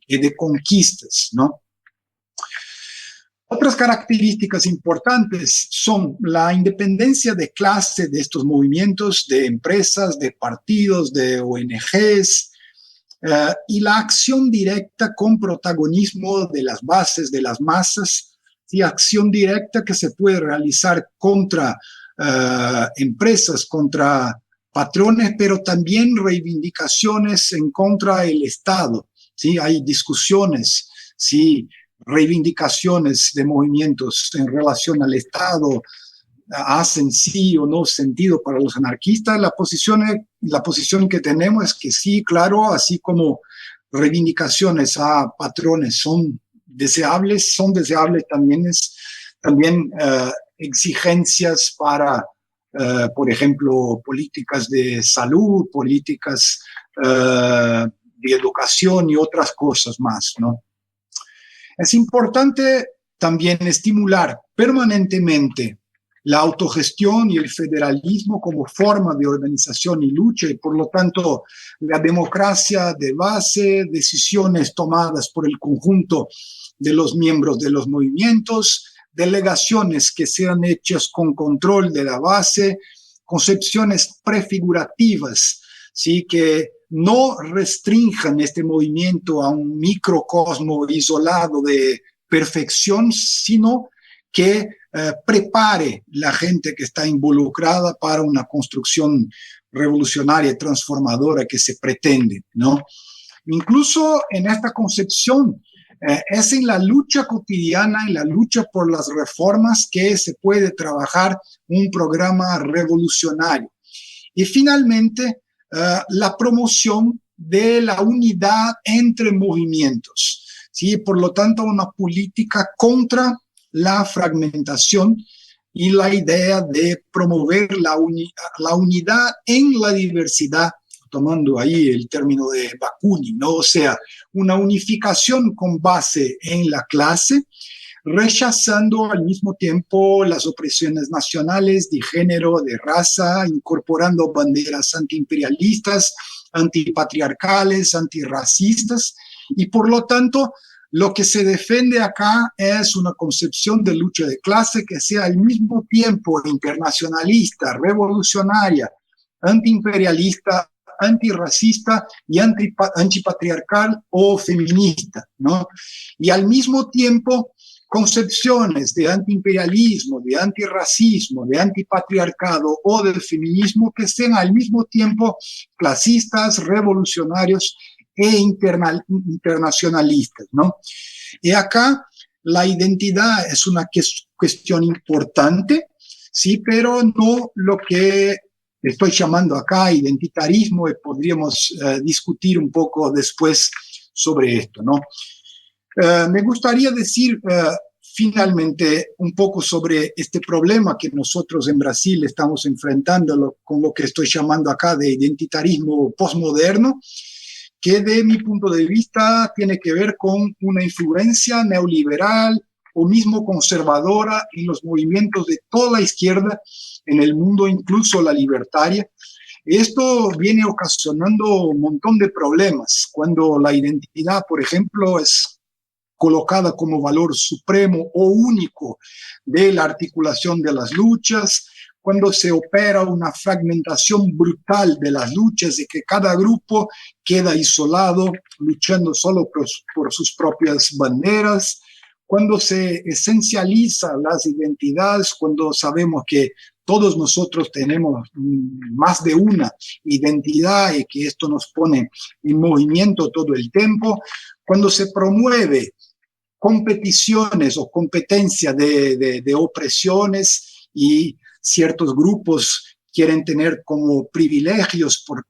y de conquistas, ¿no? Otras características importantes son la independencia de clase de estos movimientos, de empresas, de partidos, de ONGs, y la acción directa con protagonismo de las bases, de las masas, y acción directa que se puede realizar contra empresas, contra patrones, pero también reivindicaciones en contra del Estado, ¿sí? Hay discusiones, ¿sí?, reivindicaciones de movimientos en relación al Estado hacen sí o no sentido para los anarquistas. La posición que tenemos es que sí, claro, así como reivindicaciones a patrones son deseables también exigencias para, por ejemplo, políticas de salud, políticas de educación y otras cosas más, ¿no? Es importante también estimular permanentemente la autogestión y el federalismo como forma de organización y lucha, y por lo tanto la democracia de base, decisiones tomadas por el conjunto de los miembros de los movimientos, delegaciones que sean hechas con control de la base, concepciones prefigurativas, ¿sí?, que no restrinjan este movimiento a un microcosmo isolado de perfección, sino que prepare la gente que está involucrada para una construcción revolucionaria y transformadora que se pretende, ¿no? Incluso en esta concepción, es en la lucha cotidiana, en la lucha por las reformas, que se puede trabajar un programa revolucionario. Y finalmente, la promoción de la unidad entre movimientos, ¿sí? Por lo tanto, una política contra la fragmentación y la idea de promover la unidad en la diversidad, tomando ahí el término de Bakunin, ¿no? O sea, una unificación con base en la clase, rechazando al mismo tiempo las opresiones nacionales de género, de raza, incorporando banderas antiimperialistas, antipatriarcales, antirracistas, y por lo tanto lo que se defiende acá es una concepción de lucha de clase que sea al mismo tiempo internacionalista, revolucionaria, antiimperialista, antirracista y antipatriarcal o feminista, ¿no? Y al mismo tiempo concepciones de antiimperialismo, de antirracismo, de antipatriarcado o del feminismo que sean al mismo tiempo clasistas, revolucionarios e internacionalistas, ¿no? Y acá la identidad es una cuestión importante, sí, pero no lo que estoy llamando acá identitarismo, y podríamos discutir un poco después sobre esto, ¿no? Me gustaría decir finalmente un poco sobre este problema que nosotros en Brasil estamos enfrentando con lo que estoy llamando acá de identitarismo postmoderno, que de mi punto de vista tiene que ver con una influencia neoliberal o mismo conservadora en los movimientos de toda la izquierda en el mundo, incluso la libertaria. Esto viene ocasionando un montón de problemas cuando la identidad, por ejemplo, es colocada como valor supremo o único de la articulación de las luchas, cuando se opera una fragmentación brutal de las luchas y que cada grupo queda isolado, luchando solo por sus propias banderas, cuando se esencializa las identidades, cuando sabemos que todos nosotros tenemos más de una identidad y que esto nos pone en movimiento todo el tiempo, cuando se promueve competiciones o competencia de opresiones y ciertos grupos quieren tener como privilegios por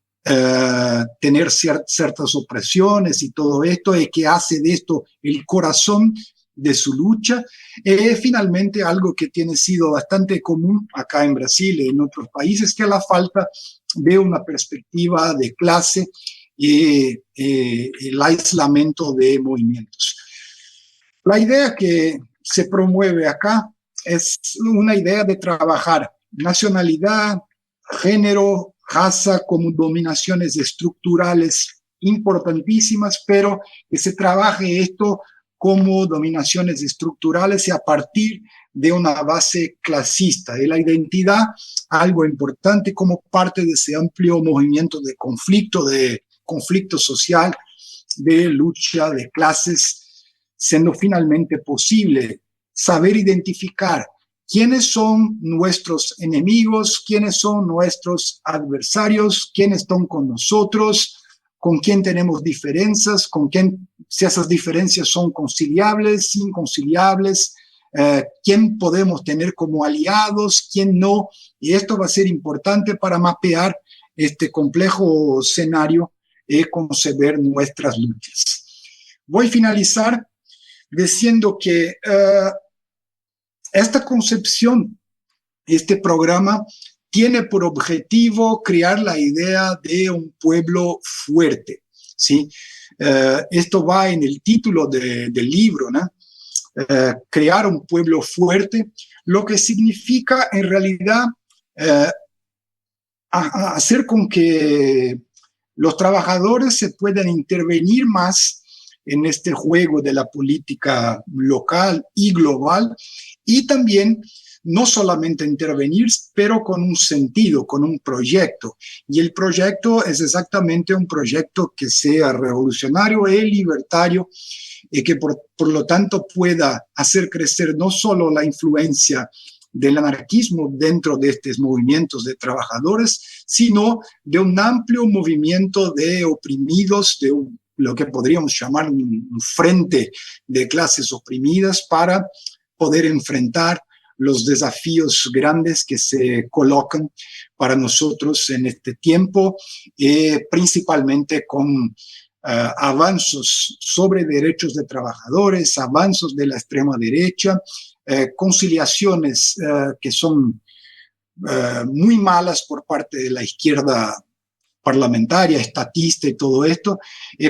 tener ciertas opresiones y todo esto, y que hace de esto el corazón de su lucha. Finalmente, algo que tiene sido bastante común acá en Brasil y en otros países, que es la falta de una perspectiva de clase y el aislamiento de movimientos. La idea que se promueve acá es una idea de trabajar nacionalidad, género, raza como dominaciones estructurales importantísimas, pero que se trabaje esto como dominaciones estructurales y a partir de una base clasista, de la identidad, algo importante como parte de ese amplio movimiento de conflicto social, de lucha de clases, siendo finalmente posible saber identificar quiénes son nuestros enemigos, quiénes son nuestros adversarios, quiénes están con nosotros, con quién tenemos diferencias, con quién, si esas diferencias son conciliables, inconciliables, quién podemos tener como aliados, quién no. Y esto va a ser importante para mapear este complejo escenario y conceber nuestras luchas. Voy a finalizar diciendo que esta concepción, este programa, tiene por objetivo crear la idea de un pueblo fuerte, ¿sí? Esto va en el título del libro, ¿no? Crear un pueblo fuerte, lo que significa en realidad hacer con que los trabajadores se puedan intervenir más en este juego de la política local y global, y también no solamente intervenir, pero con un sentido, con un proyecto. Y el proyecto es exactamente un proyecto que sea revolucionario y libertario, y que por lo tanto pueda hacer crecer no solo la influencia del anarquismo dentro de estos movimientos de trabajadores, sino de un amplio movimiento de oprimidos, de lo que podríamos llamar un frente de clases oprimidas para poder enfrentar los desafíos grandes que se colocan para nosotros en este tiempo, principalmente con avances sobre derechos de trabajadores, avances de la extrema derecha, conciliaciones que son muy malas por parte de la izquierda parlamentaria, estatista y todo esto.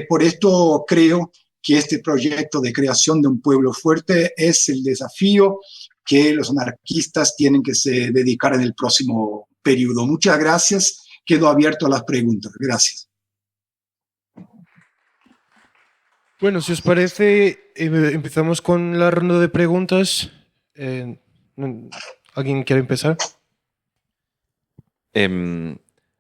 Por esto creo que este proyecto de creación de un pueblo fuerte es el desafío que los anarquistas tienen que se dedicar en el próximo periodo. Muchas gracias. Quedo abierto a las preguntas. Gracias. Bueno, si os parece, empezamos con la ronda de preguntas. ¿Alguien quiere empezar?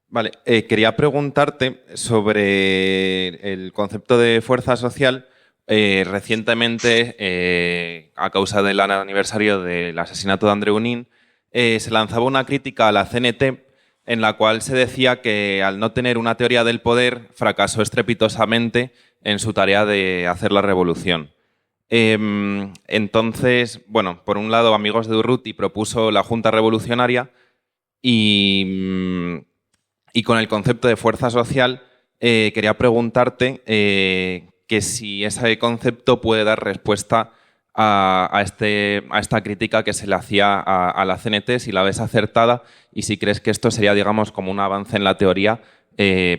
Vale, quería preguntarte sobre el concepto de fuerza social. Recientemente, a causa del aniversario del asesinato de Andreu Nin, se lanzaba una crítica a la CNT en la cual se decía que al no tener una teoría del poder fracasó estrepitosamente en su tarea de hacer la revolución. Entonces, bueno, por un lado, Amigos de Urruti propuso la Junta Revolucionaria y con el concepto de fuerza social quería preguntarte que si ese concepto puede dar respuesta a esta crítica que se le hacía a la CNT, si la ves acertada y si crees que esto sería, digamos, como un avance en la teoría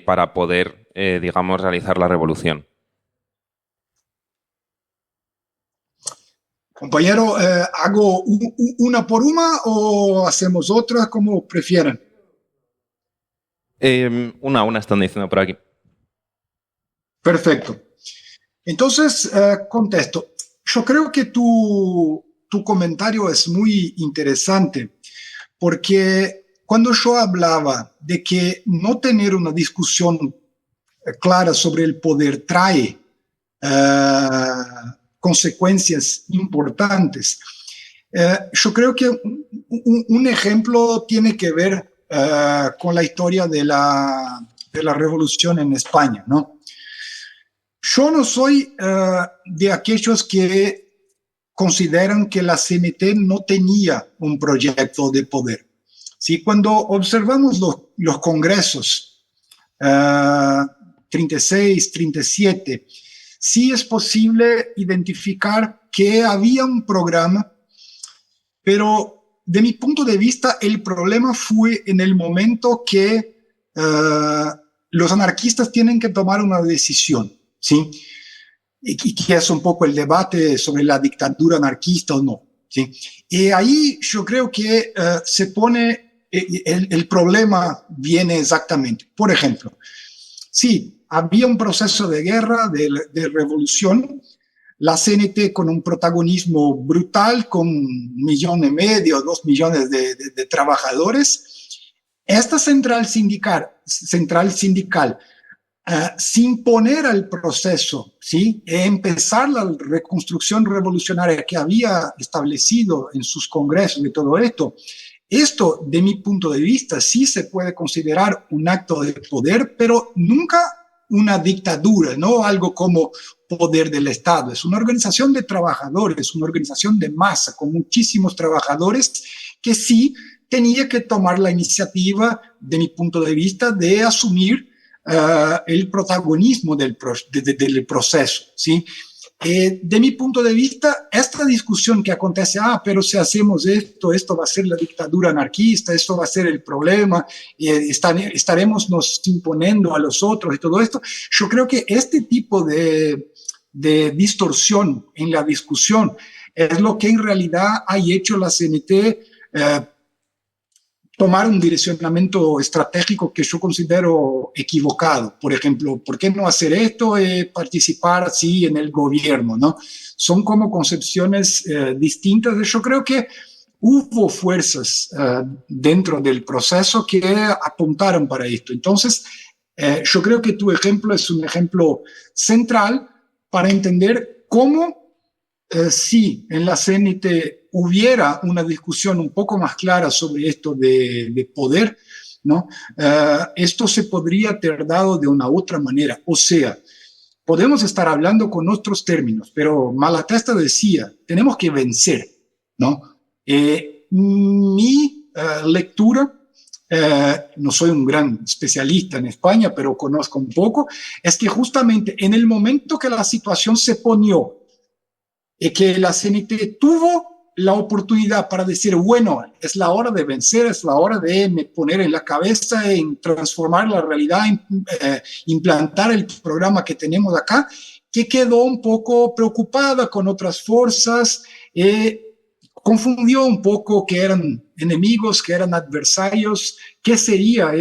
para poder, digamos, realizar la revolución. Compañero, ¿hago una por una o hacemos otra, como prefieran? Una están diciendo por aquí. Perfecto. Entonces, contesto. Yo creo que tu comentario es muy interesante, porque cuando yo hablaba de que no tener una discusión clara sobre el poder trae consecuencias importantes, yo creo que un ejemplo tiene que ver con la historia de la revolución en España, ¿no? Yo no soy de aquellos que consideran que la CNT no tenía un proyecto de poder. ¿Sí? Cuando observamos los congresos 36, 37, sí es posible identificar que había un programa, pero de mi punto de vista el problema fue en el momento que los anarquistas tienen que tomar una decisión, ¿sí? Y que es un poco el debate sobre la dictadura anarquista o no, ¿sí? Y ahí yo creo que se pone, el problema viene exactamente. Por ejemplo, sí, había un proceso de guerra, de revolución, la CNT con un protagonismo brutal, con 1,5 millones, 2 millones de trabajadores. Esta central sindical sin poner al proceso, ¿sí? Empezar la reconstrucción revolucionaria que había establecido en sus congresos y todo esto, de mi punto de vista, sí se puede considerar un acto de poder, pero nunca una dictadura, no algo como poder del Estado. Es una organización de trabajadores, una organización de masa con muchísimos trabajadores que sí tenía que tomar la iniciativa, de mi punto de vista, de asumir el protagonismo del proceso, ¿sí? De mi punto de vista, esta discusión que acontece, pero si hacemos esto va a ser la dictadura anarquista, esto va a ser el problema, estaremos nos imponiendo a los otros y todo esto, yo creo que este tipo de distorsión en la discusión es lo que en realidad ha hecho la CNT tomar un direccionamiento estratégico que yo considero equivocado. Por ejemplo, ¿por qué no hacer esto y participar así en el gobierno, ¿no? Son como concepciones distintas. Yo creo que hubo fuerzas dentro del proceso que apuntaron para esto. Entonces, yo creo que tu ejemplo es un ejemplo central para entender cómo si en la CNT hubiera una discusión un poco más clara sobre esto de poder, ¿no? Esto se podría ter dado de una otra manera. O sea, podemos estar hablando con otros términos, pero Malatesta decía, tenemos que vencer, ¿no? Mi lectura, no soy un gran especialista en España, pero conozco un poco, es que justamente en el momento que la situación se ponió, que la CNT tuvo la oportunidad para decir, bueno, es la hora de vencer, es la hora de poner en la cabeza, en transformar la realidad, implantar el programa que tenemos acá, que quedó un poco preocupada con otras fuerzas, confundió un poco que eran enemigos, que eran adversarios, qué sería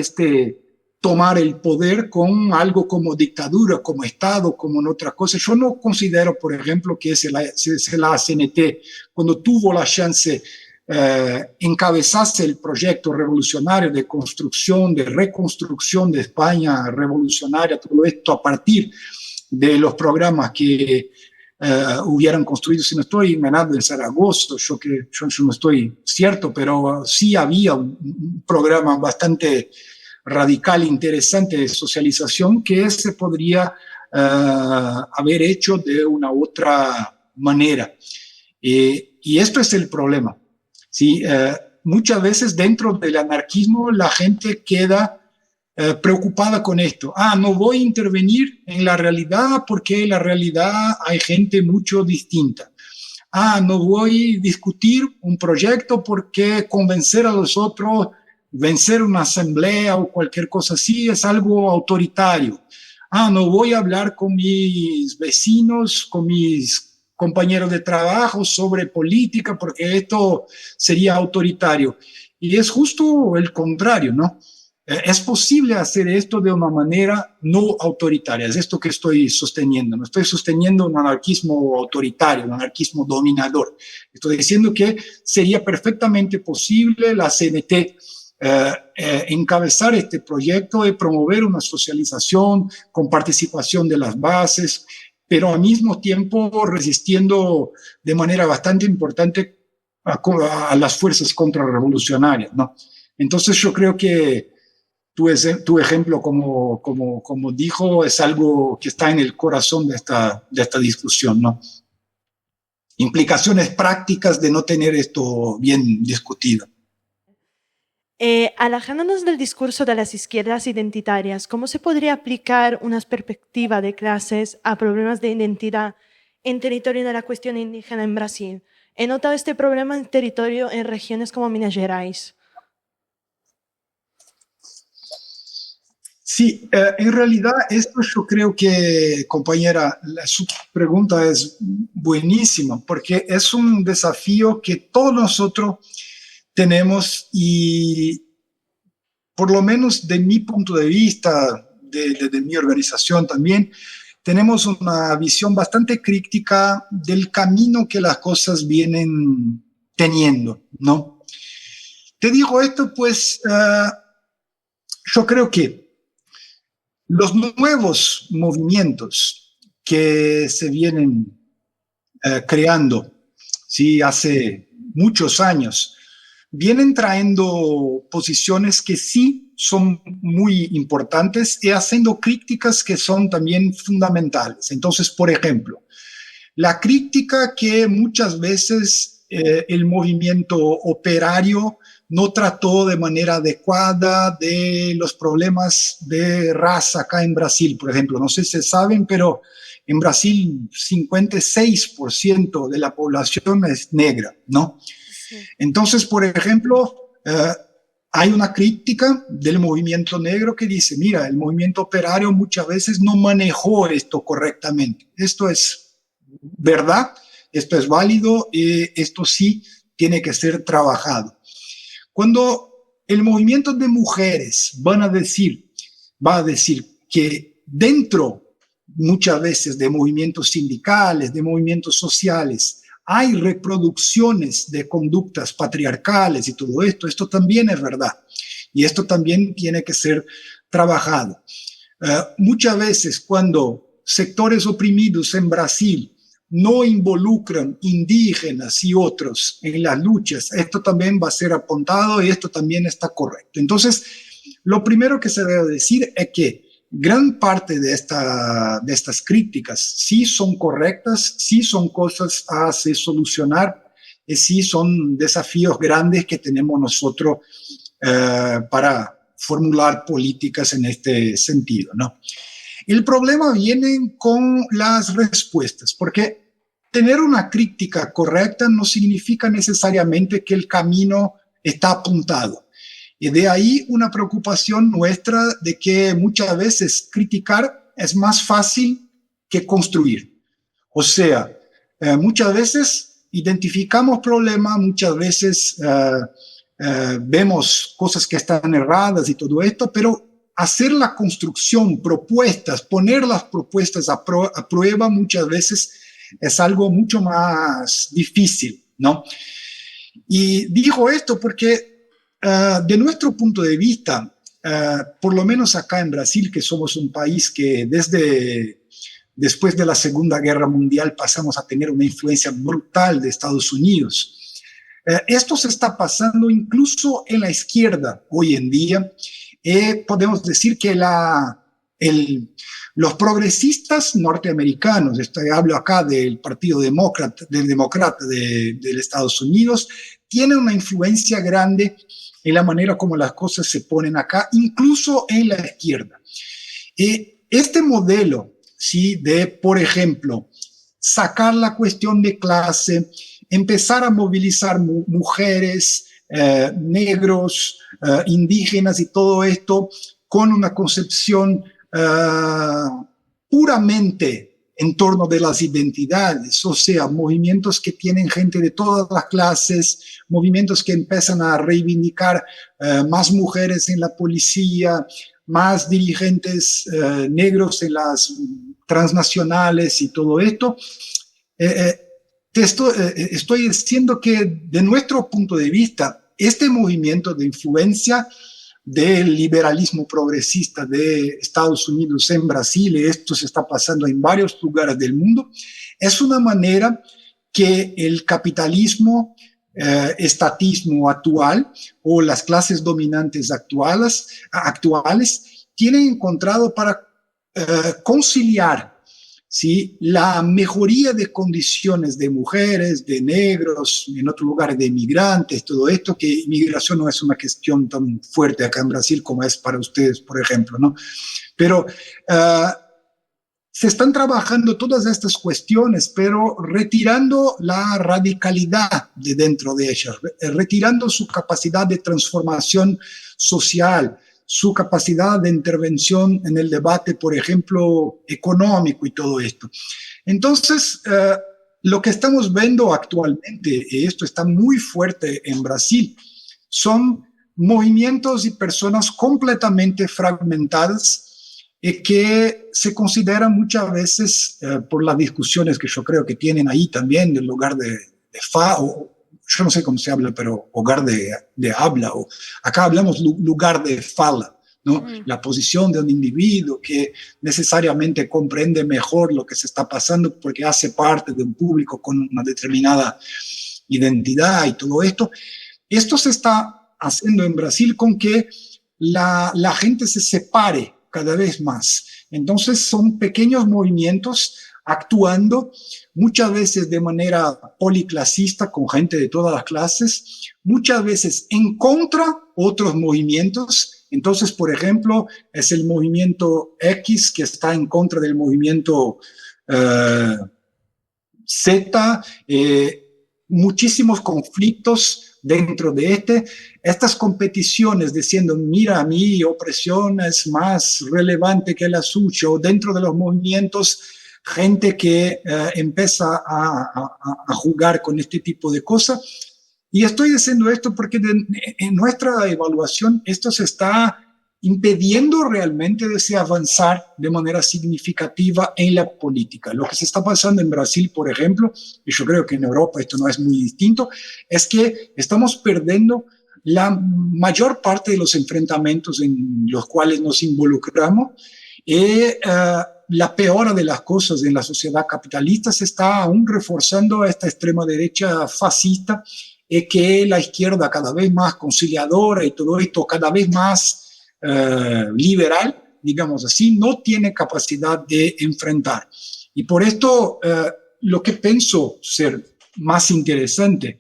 tomar el poder con algo como dictadura, como Estado, como en otra cosa. Yo no considero, por ejemplo, que la CNT, cuando tuvo la chance, encabezase el proyecto revolucionario de construcción, de reconstrucción de España revolucionaria, todo esto a partir de los programas que hubieran construido, si no estoy enganado, en Zaragoza, yo no estoy cierto, pero sí había un programa bastante radical, interesante de socialización que se podría haber hecho de una otra manera. Y esto es el problema, ¿sí? Muchas veces dentro del anarquismo la gente queda preocupada con esto. No voy a intervenir en la realidad porque en la realidad hay gente mucho distinta. No voy a discutir un proyecto porque convencer a los otros, vencer una asamblea o cualquier cosa así es algo autoritario. No voy a hablar con mis vecinos, con mis compañeros de trabajo sobre política porque esto sería autoritario. Y es justo el contrario, ¿no? Es posible hacer esto de una manera no autoritaria. Es esto que estoy sosteniendo. No estoy sosteniendo un anarquismo autoritario, un anarquismo dominador. Estoy diciendo que sería perfectamente posible la CNT encabezar este proyecto y promover una socialización con participación de las bases, pero al mismo tiempo resistiendo de manera bastante importante a las fuerzas contrarrevolucionarias, ¿no? Entonces yo creo que tu ejemplo, como dijo, es algo que está en el corazón de esta discusión, ¿no? Implicaciones prácticas de no tener esto bien discutido. Alejándonos del discurso de las izquierdas identitarias, ¿cómo se podría aplicar una perspectiva de clases a problemas de identidad en territorio de la cuestión indígena en Brasil. He notado este problema en territorio en regiones como Minas Gerais. Sí, en realidad esto yo creo que, compañera, su pregunta es buenísima porque es un desafío que todos nosotros tenemos y por lo menos de mi punto de vista, de mi organización también, tenemos una visión bastante crítica del camino que las cosas vienen teniendo, ¿no? Te digo esto, pues yo creo que los nuevos movimientos que se vienen creando, ¿sí? Hace muchos años, vienen trayendo posiciones que sí son muy importantes y haciendo críticas que son también fundamentales. Entonces, por ejemplo, la crítica que muchas veces el movimiento operario no trató de manera adecuada de los problemas de raza acá en Brasil, por ejemplo. No sé si saben, pero en Brasil 56% de la población es negra, ¿no? Sí. Entonces, por ejemplo, hay una crítica del movimiento negro que dice, mira, el movimiento operario muchas veces no manejó esto correctamente. Esto es verdad, esto es válido, esto sí tiene que ser trabajado. Cuando el movimiento de mujeres va a decir que dentro muchas veces de movimientos sindicales, de movimientos sociales, hay reproducciones de conductas patriarcales y todo esto, esto también es verdad. Y esto también tiene que ser trabajado. Muchas veces cuando sectores oprimidos en Brasil no involucran indígenas y otros en las luchas, esto también va a ser apuntado y esto también está correcto. Entonces, lo primero que se debe decir es que gran parte de estas críticas sí son correctas, sí son cosas a solucionar, y sí son desafíos grandes que tenemos nosotros para formular políticas en este sentido, ¿no? El problema viene con las respuestas, porque tener una crítica correcta no significa necesariamente que el camino está apuntado. Y de ahí una preocupación nuestra de que muchas veces criticar es más fácil que construir. O sea, muchas veces identificamos problemas, muchas veces vemos cosas que están erradas y todo esto, pero hacer la construcción, propuestas, poner las propuestas a prueba muchas veces es algo mucho más difícil, ¿no? Y digo esto porque de nuestro punto de vista, por lo menos acá en Brasil, que somos un país que después de la Segunda Guerra Mundial pasamos a tener una influencia brutal de Estados Unidos, esto se está pasando incluso en la izquierda hoy en día. Podemos decir que los progresistas norteamericanos, hablo acá del Partido Demócrata, del Estados Unidos, tienen una influencia grande en la manera como las cosas se ponen acá, incluso en la izquierda. Este modelo, ¿sí? De, por ejemplo, sacar la cuestión de clase, empezar a movilizar mujeres, negros, indígenas y todo esto con una concepción puramente en torno de las identidades, o sea, movimientos que tienen gente de todas las clases, movimientos que empiezan a reivindicar más mujeres en la policía, más dirigentes negros en las transnacionales y todo esto. Estoy diciendo que de nuestro punto de vista, este movimiento de influencia del liberalismo progresista de Estados Unidos en Brasil, y esto se está pasando en varios lugares del mundo, es una manera que el capitalismo, estatismo actual o las clases dominantes actuales tienen encontrado para conciliar, ¿sí? La mejoría de condiciones de mujeres, de negros, en otros lugares de inmigrantes, todo esto, que inmigración no es una cuestión tan fuerte acá en Brasil como es para ustedes, por ejemplo, ¿no? Pero se están trabajando todas estas cuestiones, pero retirando la radicalidad de dentro de ellas, retirando su capacidad de transformación social, su capacidad de intervención en el debate, por ejemplo, económico y todo esto. Entonces, lo que estamos viendo actualmente, y esto está muy fuerte en Brasil, son movimientos y personas completamente fragmentadas que se consideran muchas veces, por las discusiones que yo creo que tienen ahí también, en lugar de yo no sé cómo se habla, pero hogar de habla, o acá hablamos lugar de fala, ¿no? La posición de un individuo que necesariamente comprende mejor lo que se está pasando porque hace parte de un público con una determinada identidad y todo esto. Esto se está haciendo en Brasil con que la gente se separe cada vez más. Entonces son pequeños movimientos actuando muchas veces de manera policlasista con gente de todas las clases, muchas veces en contra otros movimientos. Entonces, por ejemplo, es el movimiento X que está en contra del movimiento Z, muchísimos conflictos dentro de estas competiciones diciendo, mira, mi opresión es más relevante que la suya, o dentro de los movimientos, gente que empieza a jugar con este tipo de cosas. Y estoy diciendo esto porque en nuestra evaluación esto se está impidiendo realmente de avanzar de manera significativa en la política. Lo que se está pasando en Brasil, por ejemplo, y yo creo que en Europa esto no es muy distinto, es que estamos perdiendo la mayor parte de los enfrentamientos en los cuales nos involucramos y la peor de las cosas en la sociedad capitalista se está aún reforzando a esta extrema derecha fascista y que la izquierda cada vez más conciliadora y todo esto cada vez más liberal, digamos así, no tiene capacidad de enfrentar. Y por esto lo que pienso ser más interesante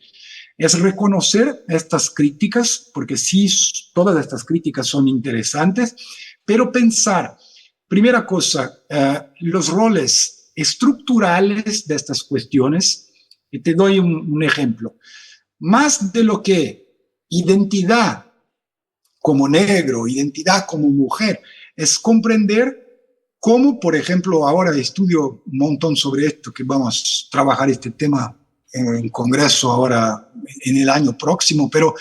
es reconocer estas críticas, porque sí, todas estas críticas son interesantes, pero pensar, primera cosa, los roles estructurales de estas cuestiones. Y te doy un ejemplo. Más de lo que identidad como negro, identidad como mujer, es comprender cómo, por ejemplo, ahora estudio un montón sobre esto, que vamos a trabajar este tema en el Congreso ahora en el año próximo, pero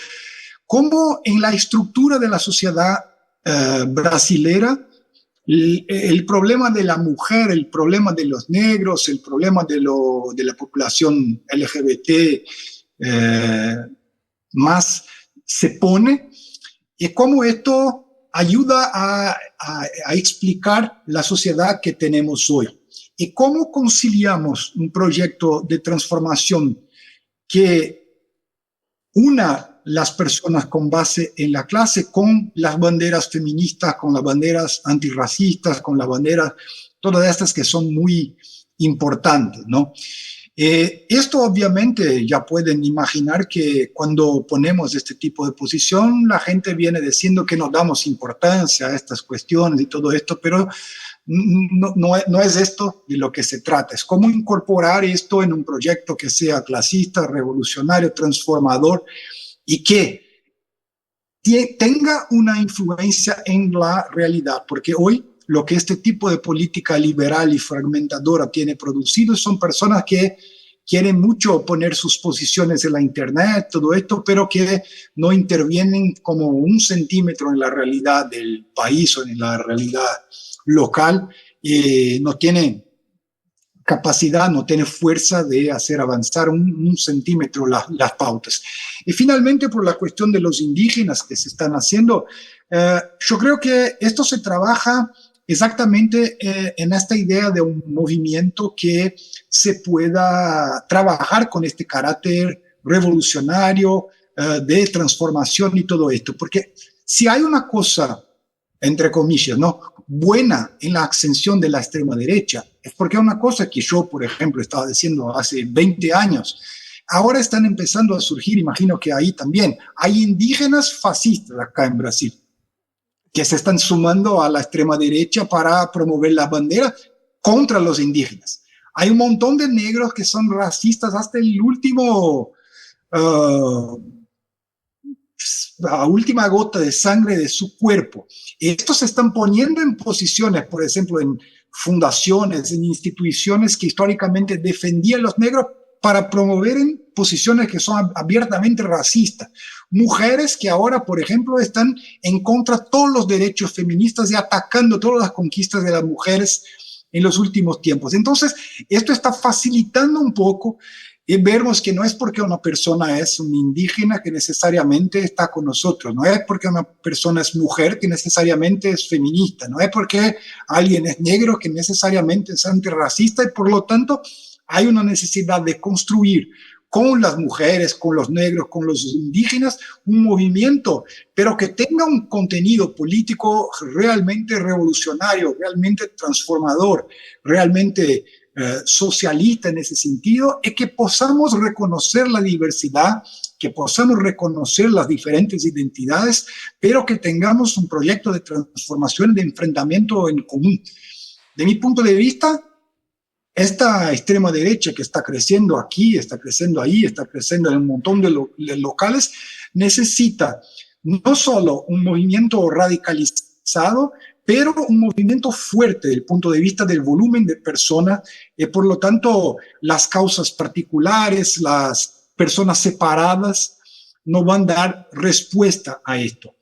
cómo en la estructura de la sociedad brasilera, el problema de la mujer, el problema de los negros, el problema de la población LGBT más se pone, y cómo esto ayuda a explicar la sociedad que tenemos hoy. Y cómo conciliamos un proyecto de transformación que una las personas con base en la clase con las banderas feministas, con las banderas antirracistas, con las banderas, todas estas que son muy importantes, ¿no? Esto obviamente ya pueden imaginar que cuando ponemos este tipo de posición, la gente viene diciendo que no damos importancia a estas cuestiones y todo esto, pero no es esto de lo que se trata. Es cómo incorporar esto en un proyecto que sea clasista, revolucionario, transformador y que tenga una influencia en la realidad, porque hoy lo que este tipo de política liberal y fragmentadora tiene producido son personas que quieren mucho poner sus posiciones en la internet, todo esto, pero que no intervienen como 1 centímetro en la realidad del país o en la realidad local, no tienen capacidad, no tiene fuerza de hacer avanzar 1 centímetro las pautas. Y finalmente, por la cuestión de los indígenas que se están haciendo, yo creo que esto se trabaja exactamente en esta idea de un movimiento que se pueda trabajar con este carácter revolucionario, de transformación y todo esto. Porque si hay una cosa, entre comillas, ¿no?, buena en la ascensión de la extrema derecha, es porque una cosa que yo, por ejemplo, estaba diciendo hace 20 años, ahora están empezando a surgir, imagino que ahí también, hay indígenas fascistas acá en Brasil, que se están sumando a la extrema derecha para promover la bandera contra los indígenas. Hay un montón de negros que son racistas hasta el último, la última gota de sangre de su cuerpo. Estos se están poniendo en posiciones, por ejemplo, en fundaciones, en instituciones que históricamente defendían a los negros para promover en posiciones que son abiertamente racistas. Mujeres que ahora, por ejemplo, están en contra de todos los derechos feministas y atacando todas las conquistas de las mujeres en los últimos tiempos. Entonces, esto está facilitando un poco y vemos que no es porque una persona es un indígena que necesariamente está con nosotros, no es porque una persona es mujer que necesariamente es feminista, no es porque alguien es negro que necesariamente es antirracista, y por lo tanto hay una necesidad de construir con las mujeres, con los negros, con los indígenas, un movimiento, pero que tenga un contenido político realmente revolucionario, realmente transformador, realmente socialista en ese sentido, es que podamos reconocer la diversidad, que podamos reconocer las diferentes identidades, pero que tengamos un proyecto de transformación, de enfrentamiento en común. De mi punto de vista, esta extrema derecha que está creciendo aquí, está creciendo ahí, está creciendo en un montón de locales, necesita no solo un movimiento radicalizado, pero un movimiento fuerte desde el punto de vista del volumen de personas, por lo tanto, las causas particulares, las personas separadas, no van a dar respuesta a esto.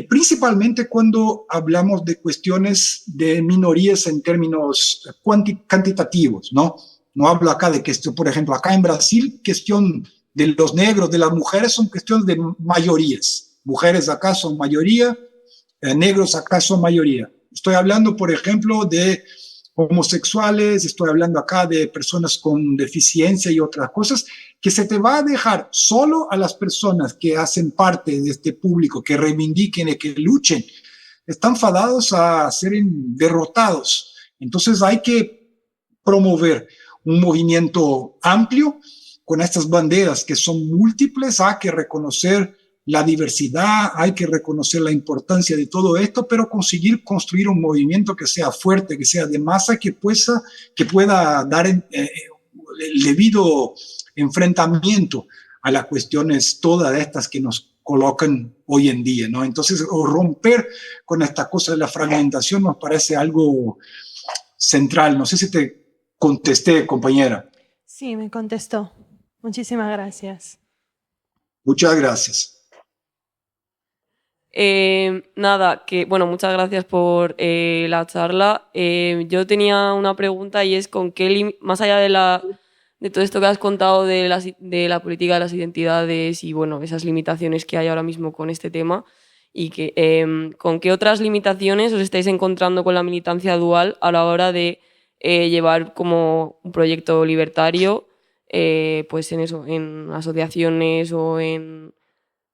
Principalmente cuando hablamos de cuestiones de minorías en términos cuantitativos, ¿no? No hablo acá de que esto, por ejemplo, acá en Brasil, cuestión de los negros, de las mujeres, son cuestiones de mayorías. Mujeres acá son mayoría, negros acá son mayoría. Estoy hablando, por ejemplo, de homosexuales, estoy hablando acá de personas con deficiencia y otras cosas, que se te va a dejar solo a las personas que hacen parte de este público, que reivindiquen y que luchen. Están fadados a ser derrotados. Entonces hay que promover un movimiento amplio con estas banderas que son múltiples. Hay que reconocer la diversidad, hay que reconocer la importancia de todo esto, pero conseguir construir un movimiento que sea fuerte, que sea de masa, que pueda dar el debido enfrentamiento a las cuestiones todas estas que nos colocan hoy en día, ¿no? Entonces, romper con esta cosa de la fragmentación nos parece algo central. No sé si te contesté, compañera. Sí, me contestó. Muchísimas gracias. Muchas gracias. Nada, que bueno, muchas gracias por la charla. Yo tenía una pregunta, y es con qué, más allá de todo esto que has contado de la política de las identidades y bueno, esas limitaciones que hay ahora mismo con este tema, y que con qué otras limitaciones os estáis encontrando con la militancia dual a la hora de llevar como un proyecto libertario, pues en eso, en asociaciones o en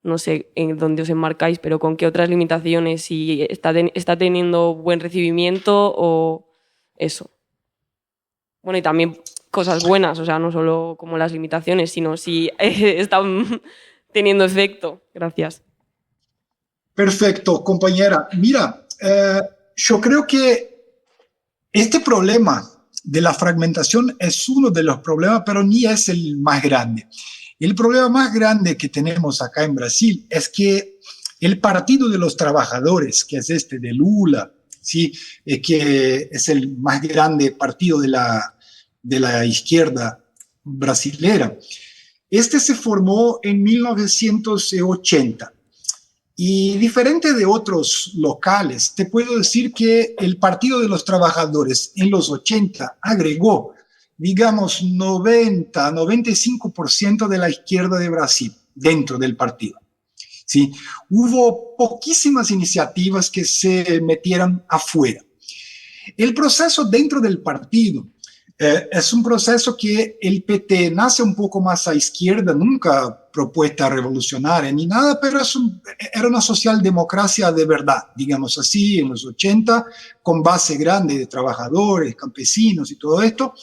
no sé en dónde os enmarcáis, pero con qué otras limitaciones, si está teniendo buen recibimiento o eso. Bueno, y también cosas buenas, o sea, no solo como las limitaciones, sino si están teniendo efecto. Gracias. Perfecto, compañera. Mira, yo creo que este problema de la fragmentación es uno de los problemas, pero ni es el más grande. El problema más grande que tenemos acá en Brasil es que el Partido de los Trabajadores, que es este de Lula, ¿sí? Que es el más grande partido de la izquierda brasilera, este se formó en 1980. Y diferente de otros locales, te puedo decir que el Partido de los Trabajadores en los 80 agregó, digamos, 95% de la izquierda de Brasil dentro del partido. ¿Sí? Hubo poquísimas iniciativas que se metieran afuera. El proceso dentro del partido es un proceso que el PT nace un poco más a izquierda, nunca propuesta revolucionaria ni nada, pero era una socialdemocracia de verdad, digamos así, en los 80, con base grande de trabajadores, campesinos y todo esto,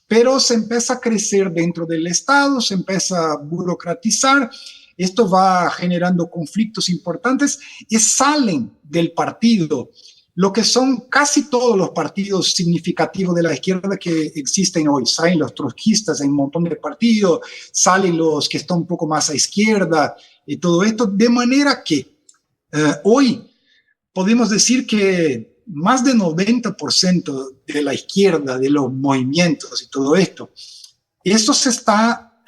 pero se empieza a crecer dentro del Estado, se empieza a burocratizar, esto va generando conflictos importantes y salen del partido lo que son casi todos los partidos significativos de la izquierda que existen hoy. Salen los trotskistas en un montón de partidos, salen los que están un poco más a izquierda y todo esto, de manera que hoy podemos decir que más del 90% de la izquierda, de los movimientos y todo esto, eso se está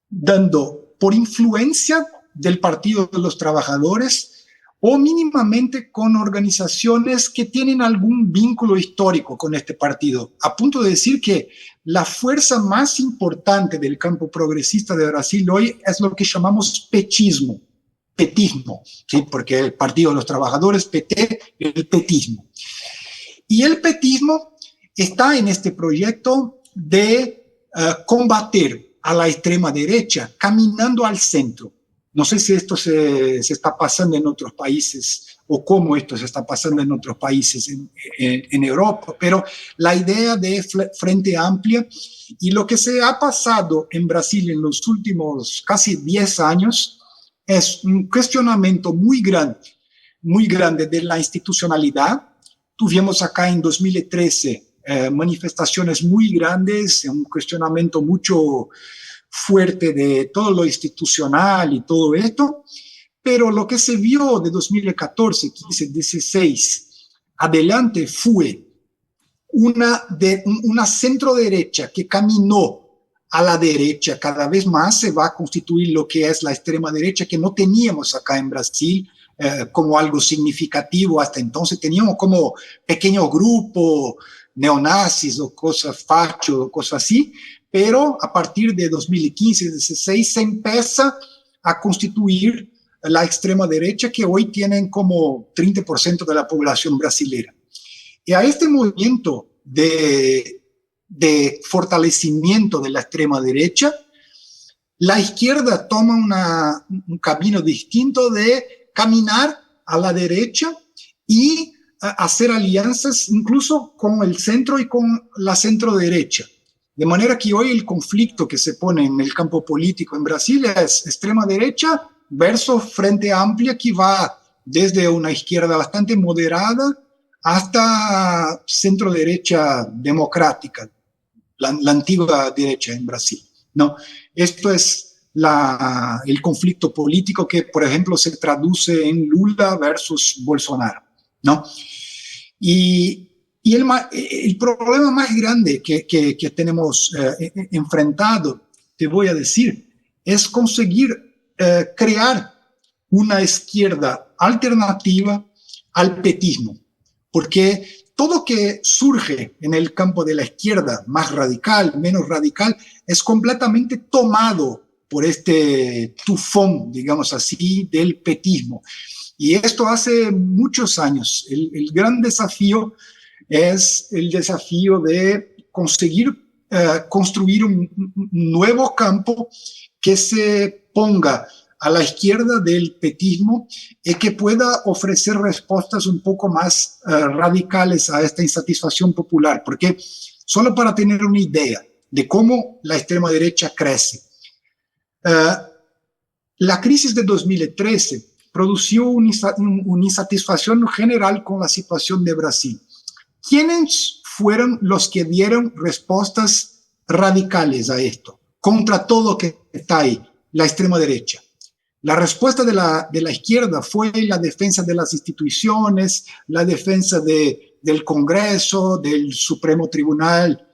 dando por influencia del Partido de los Trabajadores o mínimamente con organizaciones que tienen algún vínculo histórico con este partido, a punto de decir que la fuerza más importante del campo progresista de Brasil hoy es lo que llamamos petismo, ¿sí? Porque el Partido de los Trabajadores, PT, el petismo. Y el petismo está en este proyecto de combater a la extrema derecha caminando al centro. No sé si esto se está pasando en otros países o cómo esto se está pasando en otros países en Europa, pero la idea de Frente Amplia y lo que se ha pasado en Brasil en los últimos casi 10 años es un cuestionamiento muy grande de la institucionalidad. Tuvimos acá en 2013 manifestaciones muy grandes, un cuestionamiento mucho fuerte de todo lo institucional y todo esto, pero lo que se vio de 2014, 15, 16 adelante fue una centro derecha que caminó a la derecha. Cada vez más se va a constituir lo que es la extrema derecha, que no teníamos acá en Brasil como algo significativo hasta entonces. Teníamos como pequeños grupos neonazis o cosas fachos o cosas así, pero a partir de 2015, 16 se empieza a constituir la extrema derecha, que hoy tienen como 30% de la población brasilera. Y a este movimiento de fortalecimiento de la extrema derecha, la izquierda toma un camino distinto de caminar a la derecha y hacer alianzas incluso con el centro y con la centro derecha. De manera que hoy el conflicto que se pone en el campo político en Brasil es extrema derecha versus Frente Amplia, que va desde una izquierda bastante moderada hasta centro derecha democrática, la antigua derecha en Brasil, ¿no? Esto es el conflicto político que, por ejemplo, se traduce en Lula versus Bolsonaro, ¿no? Y el problema más grande que tenemos enfrentado, te voy a decir, es conseguir crear una izquierda alternativa al petismo, porque todo que surge en el campo de la izquierda, más radical, menos radical, es completamente tomado por este tufón, digamos así, del petismo. Y esto hace muchos años. El gran desafío es el desafío de conseguir construir un nuevo campo que se ponga a la izquierda del petismo y que pueda ofrecer respuestas un poco más radicales a esta insatisfacción popular. Porque solo para tener una idea de cómo la extrema derecha crece, la crisis de 2013 produjo una insatisfacción general con la situación de Brasil. ¿Quiénes fueron los que dieron respuestas radicales a esto? Contra todo lo que está ahí, la extrema derecha. La respuesta de la izquierda fue la defensa de las instituciones, la defensa del Congreso, del Supremo Tribunal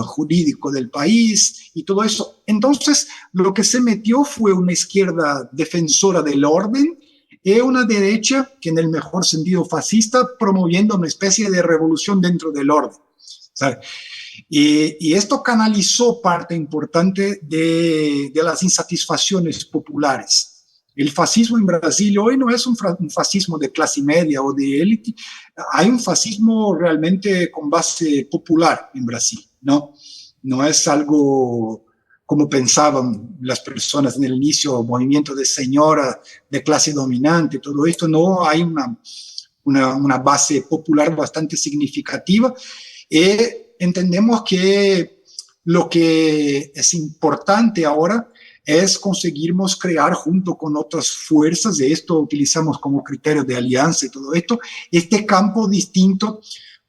Jurídico del país y todo eso. Entonces, lo que se metió fue una izquierda defensora del orden y una derecha que en el mejor sentido fascista, promoviendo una especie de revolución dentro del orden, ¿sabes? Y esto canalizó parte importante de las insatisfacciones populares. El fascismo en Brasil hoy no es un fascismo de clase media o de élite, hay un fascismo realmente con base popular en Brasil, ¿no? No es algo como pensaban las personas en el inicio, movimiento de señora, de clase dominante, todo esto. No, hay una base popular bastante significativa. Entendemos que lo que es importante ahora es conseguirnos crear junto con otras fuerzas, de esto utilizamos como criterio de alianza y todo esto, este campo distinto,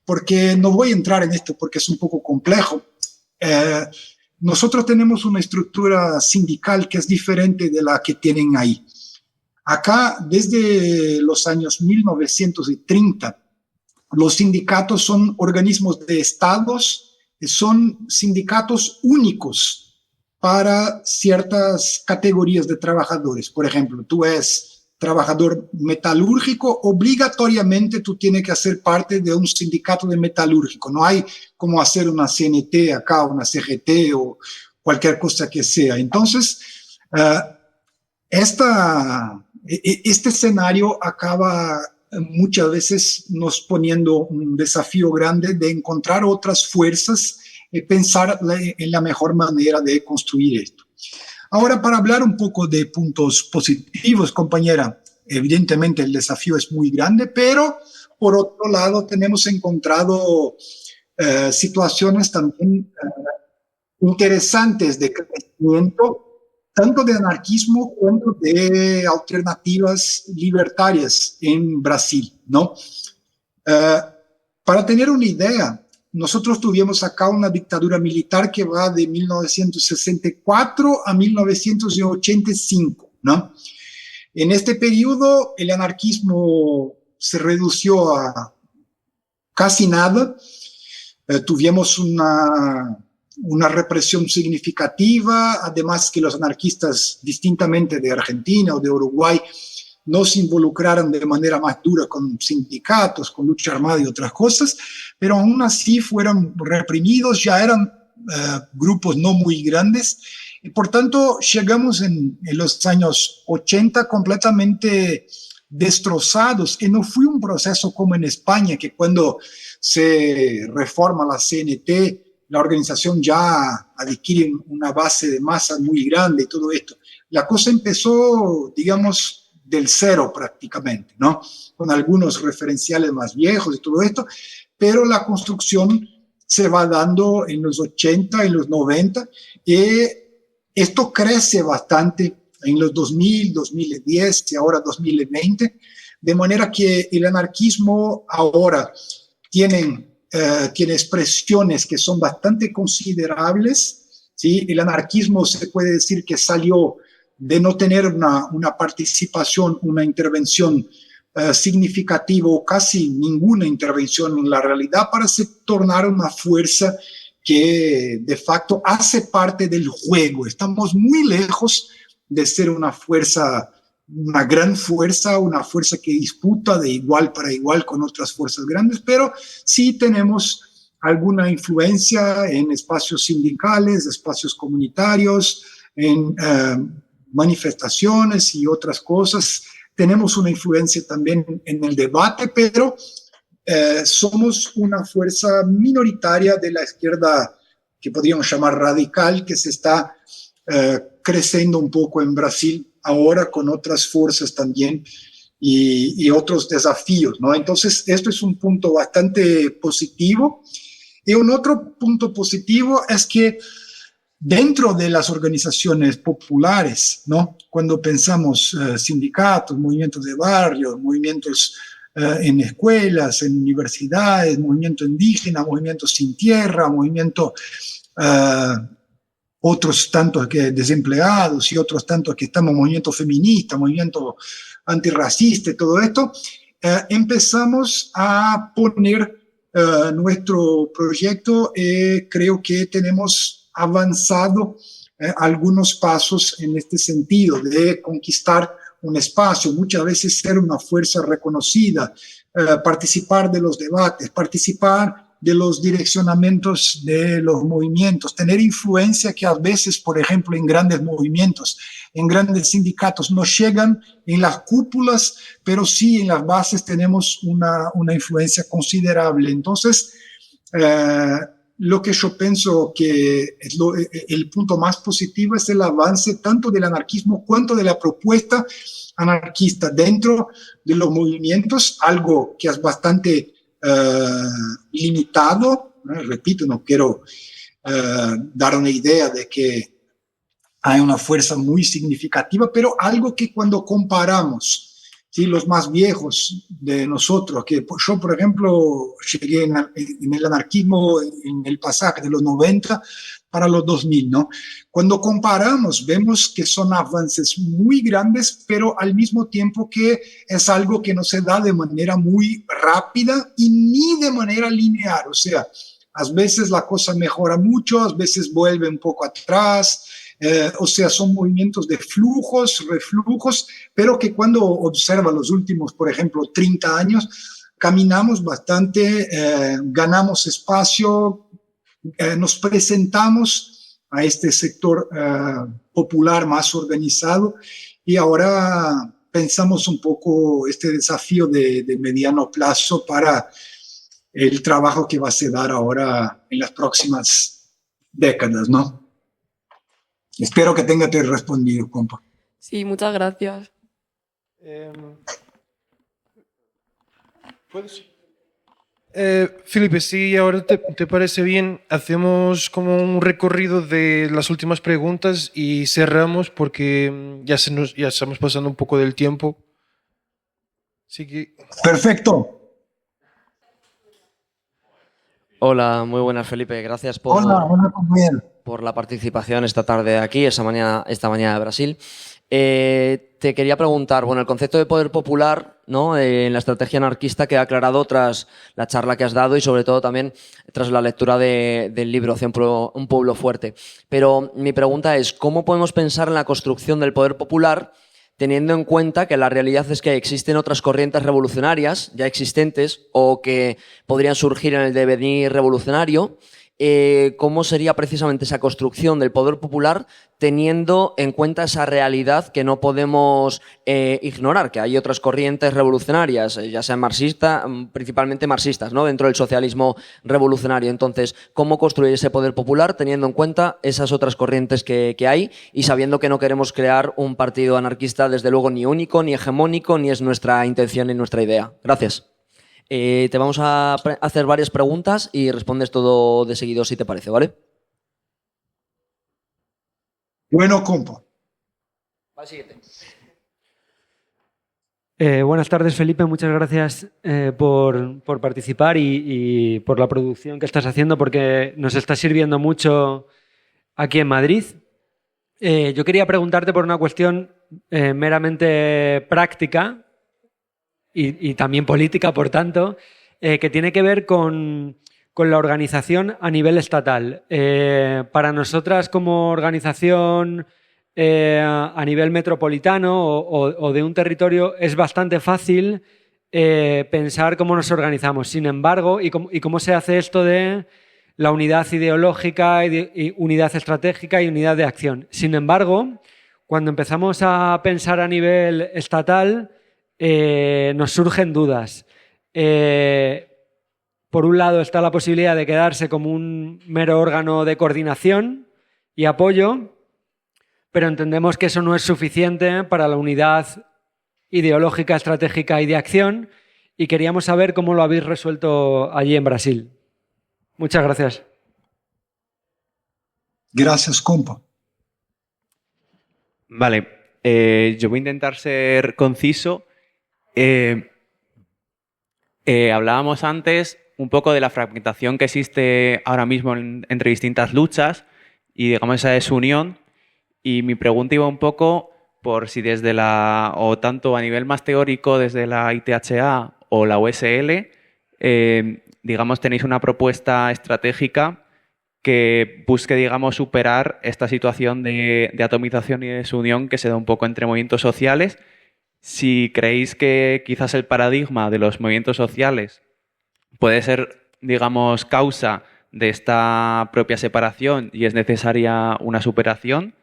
porque no voy a entrar en esto porque es un poco complejo. Nosotros tenemos una estructura sindical que es diferente de la que tienen ahí. Acá, desde los años 1930, los sindicatos son organismos de estados, son sindicatos únicos para ciertas categorías de trabajadores. Por ejemplo, tú eres trabajador metalúrgico, obligatoriamente tú tienes que hacer parte de un sindicato de metalúrgico. No hay como hacer una CNT acá, una CGT o cualquier cosa que sea. Entonces, este escenario acaba muchas veces nos poniendo un desafío grande de encontrar otras fuerzas y pensar en la mejor manera de construir esto. Ahora, para hablar un poco de puntos positivos, compañera, evidentemente el desafío es muy grande, pero por otro lado tenemos encontrado situaciones también interesantes de crecimiento, tanto de anarquismo como de alternativas libertarias en Brasil, ¿no? Para tener una idea, nosotros tuvimos acá una dictadura militar que va de 1964 a 1985, ¿no? En este periodo el anarquismo se redució a casi nada. Tuvimos una represión significativa, además que los anarquistas, distintamente de Argentina o de Uruguay, no se involucraron de manera más dura con sindicatos, con lucha armada y otras cosas, pero aún así fueron reprimidos, ya eran grupos no muy grandes, y por tanto llegamos en los años 80 completamente destrozados, y no fue un proceso como en España, que cuando se reforma la CNT, la organización ya adquiere una base de masa muy grande y todo esto. La cosa empezó, digamos, del cero prácticamente, ¿no? Con algunos referenciales más viejos y todo esto, pero la construcción se va dando en los 80, en los 90, y esto crece bastante en los 2000, 2010 y ahora 2020, de manera que el anarquismo ahora tiene expresiones que son bastante considerables, ¿sí? El anarquismo se puede decir que salió de no tener una participación, una intervención significativa o casi ninguna intervención en la realidad para se tornar una fuerza que de facto hace parte del juego. Estamos muy lejos de ser una fuerza, una gran fuerza, una fuerza que disputa de igual para igual con otras fuerzas grandes, pero sí tenemos alguna influencia en espacios sindicales, espacios comunitarios, en manifestaciones y otras cosas. Tenemos una influencia también en el debate, pero somos una fuerza minoritaria de la izquierda que podríamos llamar radical, que se está creciendo un poco en Brasil ahora con otras fuerzas también y otros desafíos, ¿no? Entonces, esto es un punto bastante positivo. Y un otro punto positivo es que dentro de las organizaciones populares, ¿no? Cuando pensamos sindicatos, movimientos de barrio, movimientos en escuelas, en universidades, movimiento indígena, movimiento sin tierra, movimiento otros tantos que desempleados y otros tantos que estamos movimiento feminista, movimiento antirracista y todo esto, empezamos a poner nuestro proyecto. Creo que tenemos avanzado algunos pasos en este sentido de conquistar un espacio, muchas veces ser una fuerza reconocida, participar de los debates, participar de los direccionamientos de los movimientos, tener influencia que a veces, por ejemplo, en grandes movimientos, en grandes sindicatos, no llegan en las cúpulas, pero sí en las bases tenemos una influencia considerable. Entonces, lo que yo pienso que es el punto más positivo es el avance tanto del anarquismo cuanto de la propuesta anarquista dentro de los movimientos, algo que es bastante limitado, ¿no? Repito, no quiero dar una idea de que hay una fuerza muy significativa, pero algo que cuando comparamos, ¿sí? Los más viejos de nosotros, que yo, por ejemplo, llegué en el anarquismo en el pasaje de los 90 para los 2000, ¿no? Cuando comparamos, vemos que son avances muy grandes, pero al mismo tiempo que es algo que no se da de manera muy rápida y ni de manera lineal. O sea, a veces la cosa mejora mucho, a veces vuelve un poco atrás. O sea, son movimientos de flujos, reflujos, pero que cuando observa los últimos, por ejemplo, 30 años, caminamos bastante, ganamos espacio, nos presentamos a este sector popular más organizado y ahora pensamos un poco este desafío de mediano plazo para el trabajo que va a se dar ahora en las próximas décadas, ¿no? Espero que tenga te respondido, compa. Sí, muchas gracias. ¿Puedes? Felipe, si ahora te parece bien, hacemos como un recorrido de las últimas preguntas y cerramos porque ya estamos pasando un poco del tiempo. Así que... Perfecto. Hola, muy buenas, Felipe. Gracias Hola, compañero. por la participación esta tarde aquí, esta mañana de Brasil. Te quería preguntar, bueno, el concepto de poder popular, ¿no? En la estrategia anarquista queda aclarado tras la charla que has dado y sobre todo también tras la lectura del libro Hacia un pueblo fuerte. Pero mi pregunta es, ¿cómo podemos pensar en la construcción del poder popular teniendo en cuenta que la realidad es que existen otras corrientes revolucionarias ya existentes o que podrían surgir en el devenir revolucionario? ¿Cómo sería precisamente esa construcción del poder popular teniendo en cuenta esa realidad que no podemos ignorar, que hay otras corrientes revolucionarias, ya sean marxistas, principalmente marxistas, ¿no? Dentro del socialismo revolucionario? Entonces, ¿cómo construir ese poder popular teniendo en cuenta esas otras corrientes que hay y sabiendo que no queremos crear un partido anarquista, desde luego, ni único, ni hegemónico, ni es nuestra intención ni nuestra idea? Gracias. Te vamos a hacer varias preguntas y respondes todo de seguido si te parece, ¿vale? Bueno, compa. Al siguiente. Buenas tardes, Felipe. Muchas gracias por participar y por la producción que estás haciendo, porque nos está sirviendo mucho aquí en Madrid. Yo quería preguntarte por una cuestión meramente práctica y también política, por tanto, que tiene que ver con la organización a nivel estatal. Para nosotras, como organización a nivel metropolitano o de un territorio, es bastante fácil pensar cómo nos organizamos. Sin embargo, y cómo se hace esto de la unidad ideológica, y unidad estratégica y unidad de acción. Sin embargo, cuando empezamos a pensar a nivel estatal, nos surgen dudas. Por un lado está la posibilidad de quedarse como un mero órgano de coordinación y apoyo, pero entendemos que eso no es suficiente para la unidad ideológica, estratégica y de acción, y queríamos saber cómo lo habéis resuelto allí en Brasil. Muchas gracias. Gracias, compa. Vale, yo voy a intentar ser conciso. Hablábamos antes un poco de la fragmentación que existe ahora mismo entre distintas luchas y, digamos, esa desunión. Y mi pregunta iba un poco por si desde o tanto a nivel más teórico, desde la ITHA o la USL, digamos, tenéis una propuesta estratégica que busque, digamos, superar esta situación de atomización y desunión que se da un poco entre movimientos sociales. Si creéis que quizás el paradigma de los movimientos sociales puede ser, digamos, causa de esta propia separación y es necesaria una superación.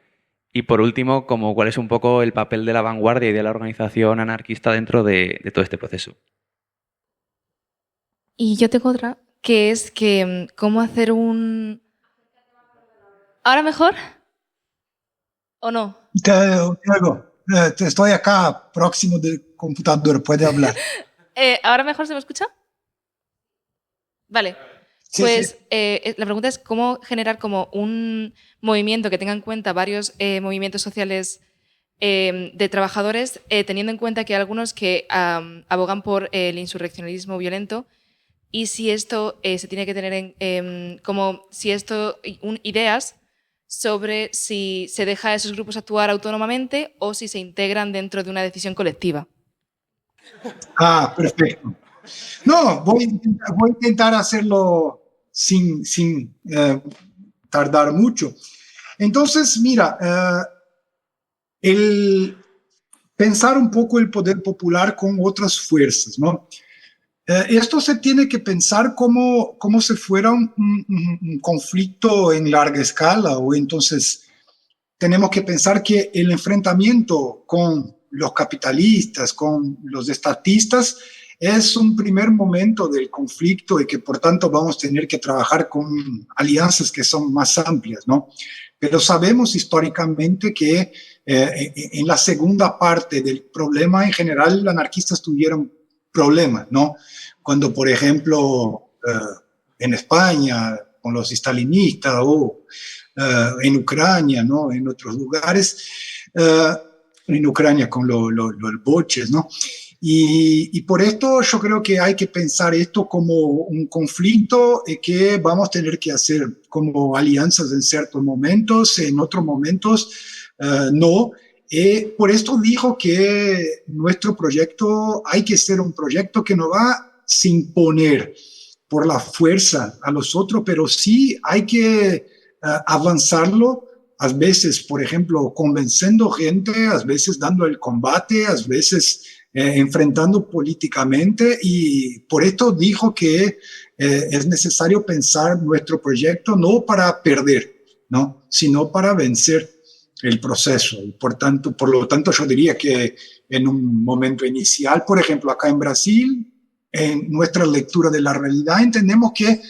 Y por último, cuál es un poco el papel de la vanguardia y de la organización anarquista dentro de todo este proceso. Y yo tengo otra, que es que cómo hacer un... ¿Ahora mejor? ¿O no? Te oigo. Estoy acá, próximo del computador, puede hablar. ¿Ahora mejor se me escucha? Vale. Sí, Pues sí. la pregunta es cómo generar como un movimiento que tenga en cuenta varios movimientos sociales de trabajadores, teniendo en cuenta que hay algunos que abogan por el insurreccionalismo violento, y si esto se tiene que tener como si esto, ideas sobre si se deja a esos grupos actuar autónomamente o si se integran dentro de una decisión colectiva. Ah, perfecto. No, voy a intentar hacerlo sin tardar mucho. Entonces, mira, el pensar un poco el poder popular con otras fuerzas, ¿no? Esto se tiene que pensar como si fuera un conflicto en larga escala, o entonces tenemos que pensar que el enfrentamiento con los capitalistas, con los estatistas, es un primer momento del conflicto y que por tanto vamos a tener que trabajar con alianzas que son más amplias, ¿no? Pero sabemos históricamente que en la segunda parte del problema, en general, los anarquistas tuvieron problemas, ¿no? Cuando, por ejemplo, en España, con los stalinistas o en Ucrania, ¿no? En otros lugares, en Ucrania con los boches, ¿no? Y por esto yo creo que hay que pensar esto como un conflicto que vamos a tener que hacer como alianzas en ciertos momentos, en otros momentos no. Por esto dijo que nuestro proyecto hay que ser un proyecto que no va sin imponer por la fuerza a los otros, pero sí hay que avanzarlo, a veces, por ejemplo, convenciendo gente, a veces dando el combate, a veces enfrentando políticamente, y por esto dijo que es necesario pensar nuestro proyecto no para perder, ¿no? Sino para vencer el proceso. Y por lo tanto, yo diría que en un momento inicial, por ejemplo, acá en Brasil, en nuestra lectura de la realidad, entendemos que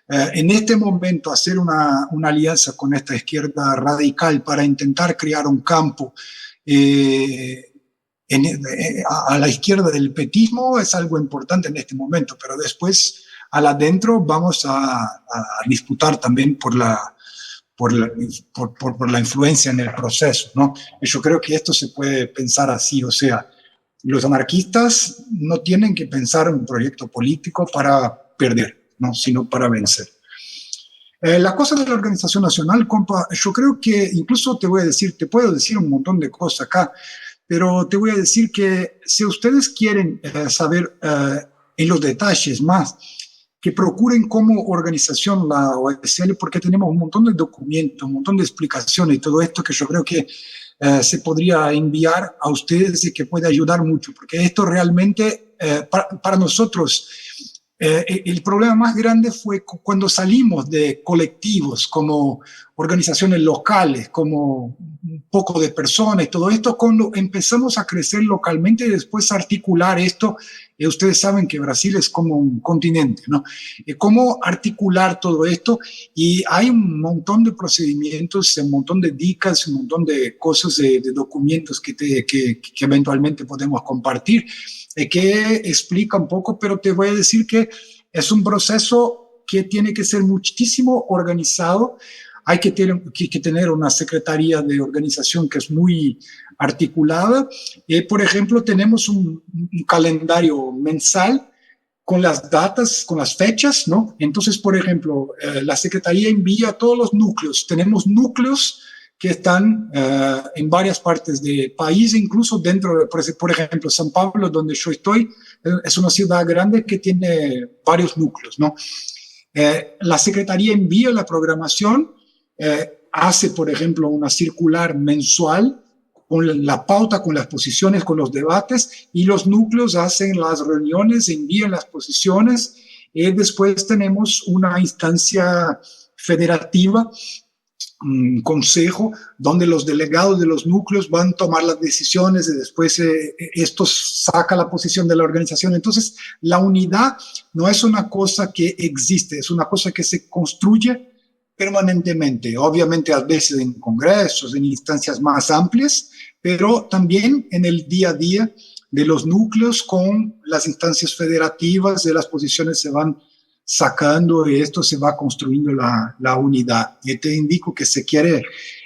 en este momento hacer una alianza con esta izquierda radical para intentar crear un campo a la izquierda del petismo es algo importante en este momento, pero después al adentro vamos a disputar también por la influencia en el proceso, ¿no? Y yo creo que esto se puede pensar así, o sea, los anarquistas no tienen que pensar en un proyecto político para perder, ¿no? Sino para vencer. La cosa de la organización nacional, compa, yo creo que incluso te puedo decir un montón de cosas acá, pero te voy a decir que si ustedes quieren saber en los detalles más, que procuren como organización la OSL, porque tenemos un montón de documentos, un montón de explicaciones y todo esto que yo creo que se podría enviar a ustedes y que puede ayudar mucho, porque esto realmente para nosotros el problema más grande fue cuando salimos de colectivos como organizaciones locales, como un poco de personas y todo esto, cuando empezamos a crecer localmente y después articular esto. Ustedes saben que Brasil es como un continente, ¿no? Cómo articular todo esto, y hay un montón de procedimientos, un montón de dicas, un montón de cosas, de documentos que eventualmente podemos compartir, que explica un poco, pero te voy a decir que es un proceso que tiene que ser muchísimo organizado. Hay que tener una secretaría de organización que es muy articulada. Por ejemplo, tenemos un calendario mensal con las datas, con las fechas, ¿no? Entonces, por ejemplo, la secretaría envía a todos los núcleos. Tenemos núcleos que están en varias partes del país, incluso dentro de, por ejemplo, San Pablo, donde yo estoy, es una ciudad grande que tiene varios núcleos, ¿no? La secretaría envía la programación, hace, por ejemplo, una circular mensual con la pauta, con las posiciones, con los debates, y los núcleos hacen las reuniones, envían las posiciones, y después tenemos una instancia federativa, un consejo, donde los delegados de los núcleos van a tomar las decisiones y después esto saca la posición de la organización. Entonces, la unidad no es una cosa que existe, es una cosa que se construye permanentemente, obviamente a veces en congresos, en instancias más amplias, pero también en el día a día de los núcleos con las instancias federativas, de las posiciones se sacando y esto se va construyendo la unidad. Y te indico que si quiere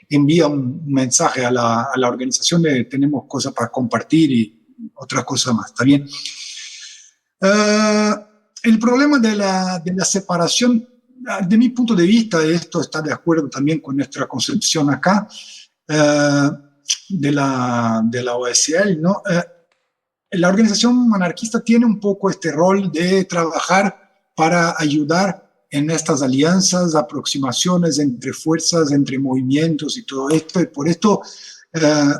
envía un mensaje a la organización de tenemos cosas para compartir y otras cosas más, ¿está bien? El problema de la separación, de mi punto de vista, esto está de acuerdo también con nuestra concepción acá, de la OSL, ¿no? La organización anarquista tiene un poco este rol de trabajar para ayudar en estas alianzas, aproximaciones entre fuerzas, entre movimientos y todo esto. Y por esto,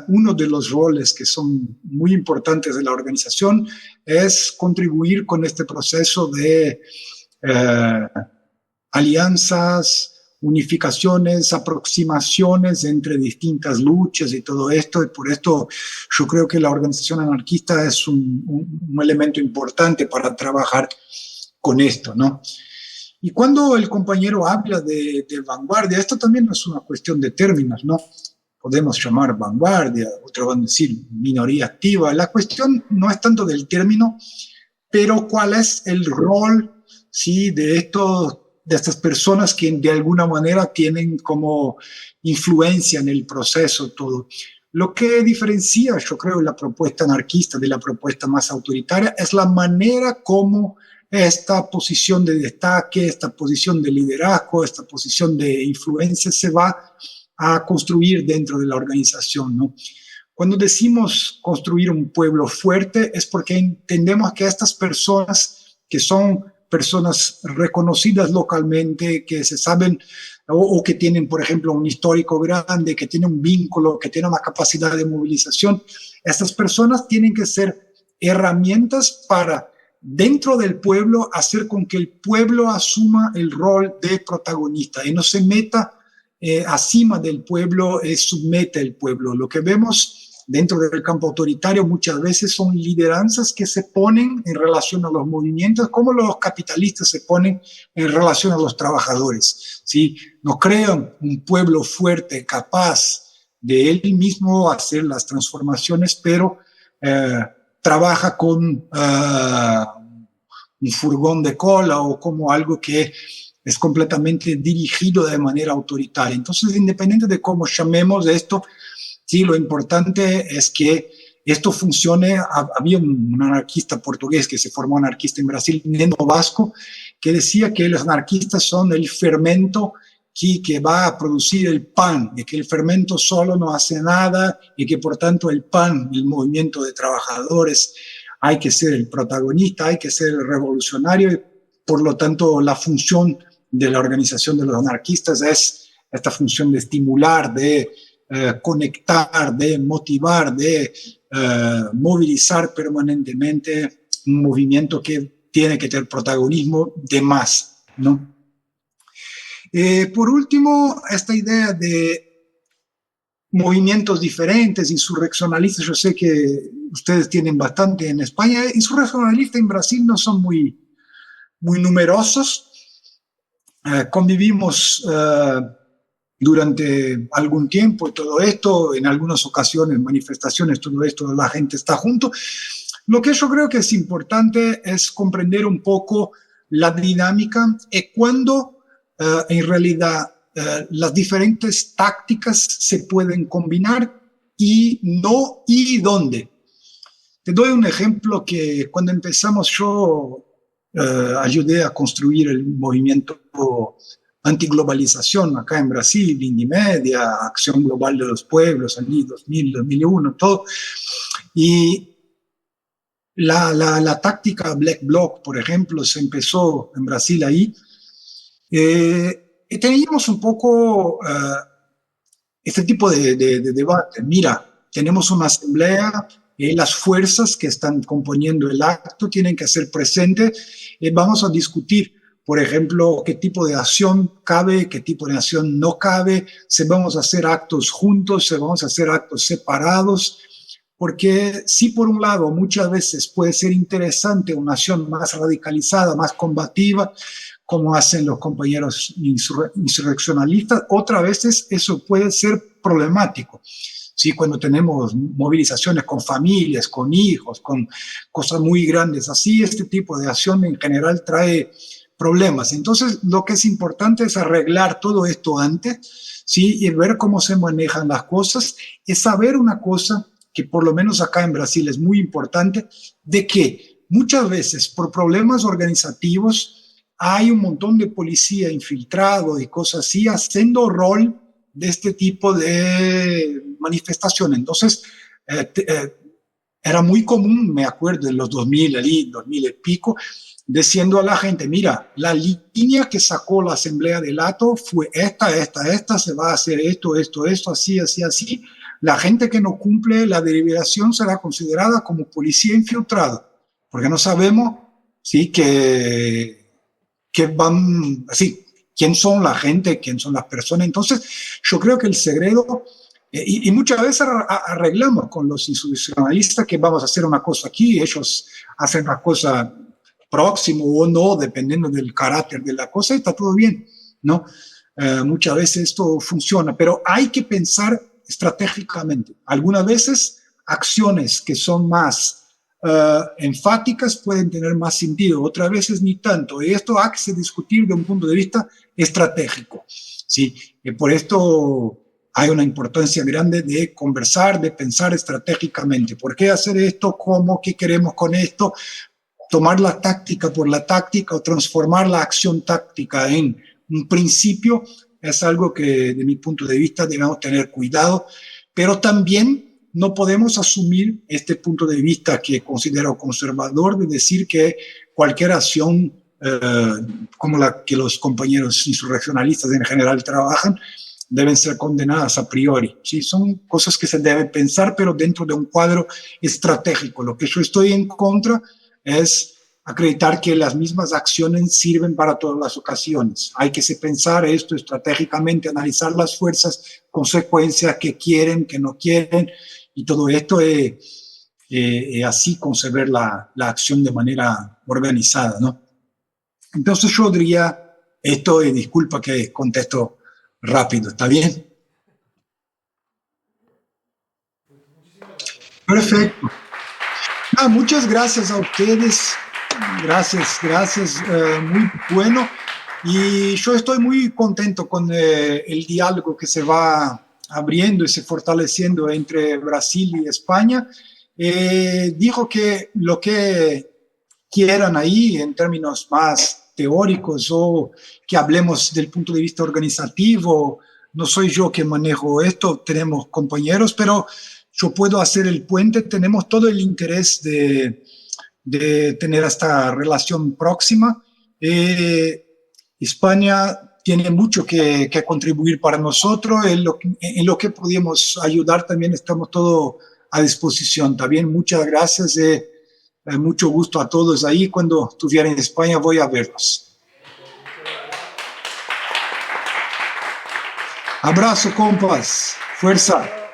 uno de los roles que son muy importantes de la organización es contribuir con este proceso de alianzas, unificaciones, aproximaciones entre distintas luchas y todo esto. Y por esto yo creo que la organización anarquista es un elemento importante para trabajar con esto, ¿no? Y cuando el compañero habla de vanguardia, esto también no es una cuestión de términos, ¿no? Podemos llamar vanguardia, otros van a decir minoría activa. La cuestión no es tanto del término, pero cuál es el rol, ¿sí?, de estas personas que de alguna manera tienen como influencia en el proceso todo. Lo que diferencia, yo creo, la propuesta anarquista de la propuesta más autoritaria es la manera como esta posición de destaque, esta posición de liderazgo, esta posición de influencia se va a construir dentro de la organización, ¿no? Cuando decimos construir un pueblo fuerte es porque entendemos que estas personas que son personas reconocidas localmente, que se saben o que tienen, por ejemplo, un histórico grande, que tienen un vínculo, que tienen una capacidad de movilización, estas personas tienen que ser herramientas para dentro del pueblo hacer con que el pueblo asuma el rol de protagonista y no se meta acima del pueblo, submete al pueblo. Lo que vemos dentro del campo autoritario muchas veces son lideranzas que se ponen en relación a los movimientos, como los capitalistas se ponen en relación a los trabajadores, ¿sí? No crean un pueblo fuerte, capaz de él mismo hacer las transformaciones, pero trabaja con un furgón de cola o como algo que es completamente dirigido de manera autoritaria. Entonces, independiente de cómo llamemos esto, sí, lo importante es que esto funcione. Había un anarquista portugués que se formó anarquista en Brasil, Neno Vasco, que decía que los anarquistas son el fermento que va a producir el pan, y que el fermento solo no hace nada y que por tanto el pan, el movimiento de trabajadores, hay que ser el protagonista, hay que ser el revolucionario, y por lo tanto la función de la organización de los anarquistas es esta función de estimular, de conectar, de motivar, de movilizar permanentemente un movimiento que tiene que tener protagonismo de más, ¿no? Por último, esta idea de movimientos diferentes, insurreccionalistas, yo sé que ustedes tienen bastante en España. Insurreccionalistas en Brasil no son muy numerosos. Convivimos durante algún tiempo y todo esto, en algunas ocasiones, manifestaciones, todo esto, la gente está junto. Lo que yo creo que es importante es comprender un poco la dinámica y cuándo en realidad las diferentes tácticas se pueden combinar y no, y dónde. Te doy un ejemplo que cuando empezamos yo ayudé a construir el movimiento antiglobalización acá en Brasil, Indimedia, Acción Global de los Pueblos, allí 2000, 2001, todo. Y la táctica Black Bloc, por ejemplo, se empezó en Brasil ahí. Y teníamos un poco este tipo de debate. Mira, tenemos una asamblea, las fuerzas que están componiendo el acto tienen que ser presentes y vamos a discutir, por ejemplo, qué tipo de acción cabe, qué tipo de acción no cabe, si vamos a hacer actos juntos, si vamos a hacer actos separados, porque sí, por un lado, muchas veces puede ser interesante una acción más radicalizada, más combativa, como hacen los compañeros insurreccionalistas, otras veces eso puede ser problemático. Sí, cuando tenemos movilizaciones con familias, con hijos, con cosas muy grandes así, este tipo de acción en general trae problemas. Entonces, lo que es importante es arreglar todo esto antes, ¿sí? Y ver cómo se manejan las cosas, es saber una cosa que por lo menos acá en Brasil es muy importante, de que muchas veces por problemas organizativos hay un montón de policía infiltrado y cosas así, haciendo rol de este tipo de manifestaciones. Entonces, era muy común, me acuerdo, en los 2000 y pico, diciendo a la gente, mira, la línea que sacó la Asamblea del Ato fue esta, se va a hacer esto, así. La gente que no cumple la deliberación será considerada como policía infiltrada, porque no sabemos, ¿sí?, quién son la gente, quién son las personas. Entonces, yo creo que el secreto, y muchas veces arreglamos con los institucionalistas que vamos a hacer una cosa aquí, ellos hacen una cosa próximo o no, dependiendo del carácter de la cosa, y está todo bien, ¿no? Muchas veces esto funciona, pero hay que pensar estratégicamente. Algunas veces acciones que son más enfáticas pueden tener más sentido, otras veces ni tanto, y esto hay que discutir de un punto de vista estratégico, ¿sí? Y por esto hay una importancia grande de conversar, de pensar estratégicamente. ¿Por qué hacer esto? ¿Cómo? ¿Qué queremos con esto? Tomar la táctica por la táctica o transformar la acción táctica en un principio es algo que, de mi punto de vista, debemos tener cuidado, pero también no podemos asumir este punto de vista que considero conservador de decir que cualquier acción como la que los compañeros insurreccionalistas en general trabajan deben ser condenadas a priori. ¿Sí? Son cosas que se deben pensar, pero dentro de un cuadro estratégico. Lo que yo estoy en contra es acreditar que las mismas acciones sirven para todas las ocasiones. Hay que pensar esto estratégicamente, analizar las fuerzas, consecuencias, que quieren, que no quieren, y todo esto es así conceber la acción de manera organizada, ¿no? Entonces yo diría esto, y disculpa que contesto rápido, ¿está bien? Perfecto. Muchas gracias a ustedes. Gracias, muy bueno. Y yo estoy muy contento con el diálogo que se va abriendo y se fortaleciendo entre Brasil y España. Dijo que lo que quieran ahí en términos más teóricos o que hablemos del punto de vista organizativo, no soy yo que manejo esto, tenemos compañeros, pero yo puedo hacer el puente, tenemos todo el interés de tener esta relación próxima. España tiene mucho que contribuir para nosotros, en lo que podemos ayudar también estamos todos a disposición. También muchas gracias, mucho gusto a todos ahí. Cuando estuviera en España voy a verlos. Abrazo, compas, fuerza.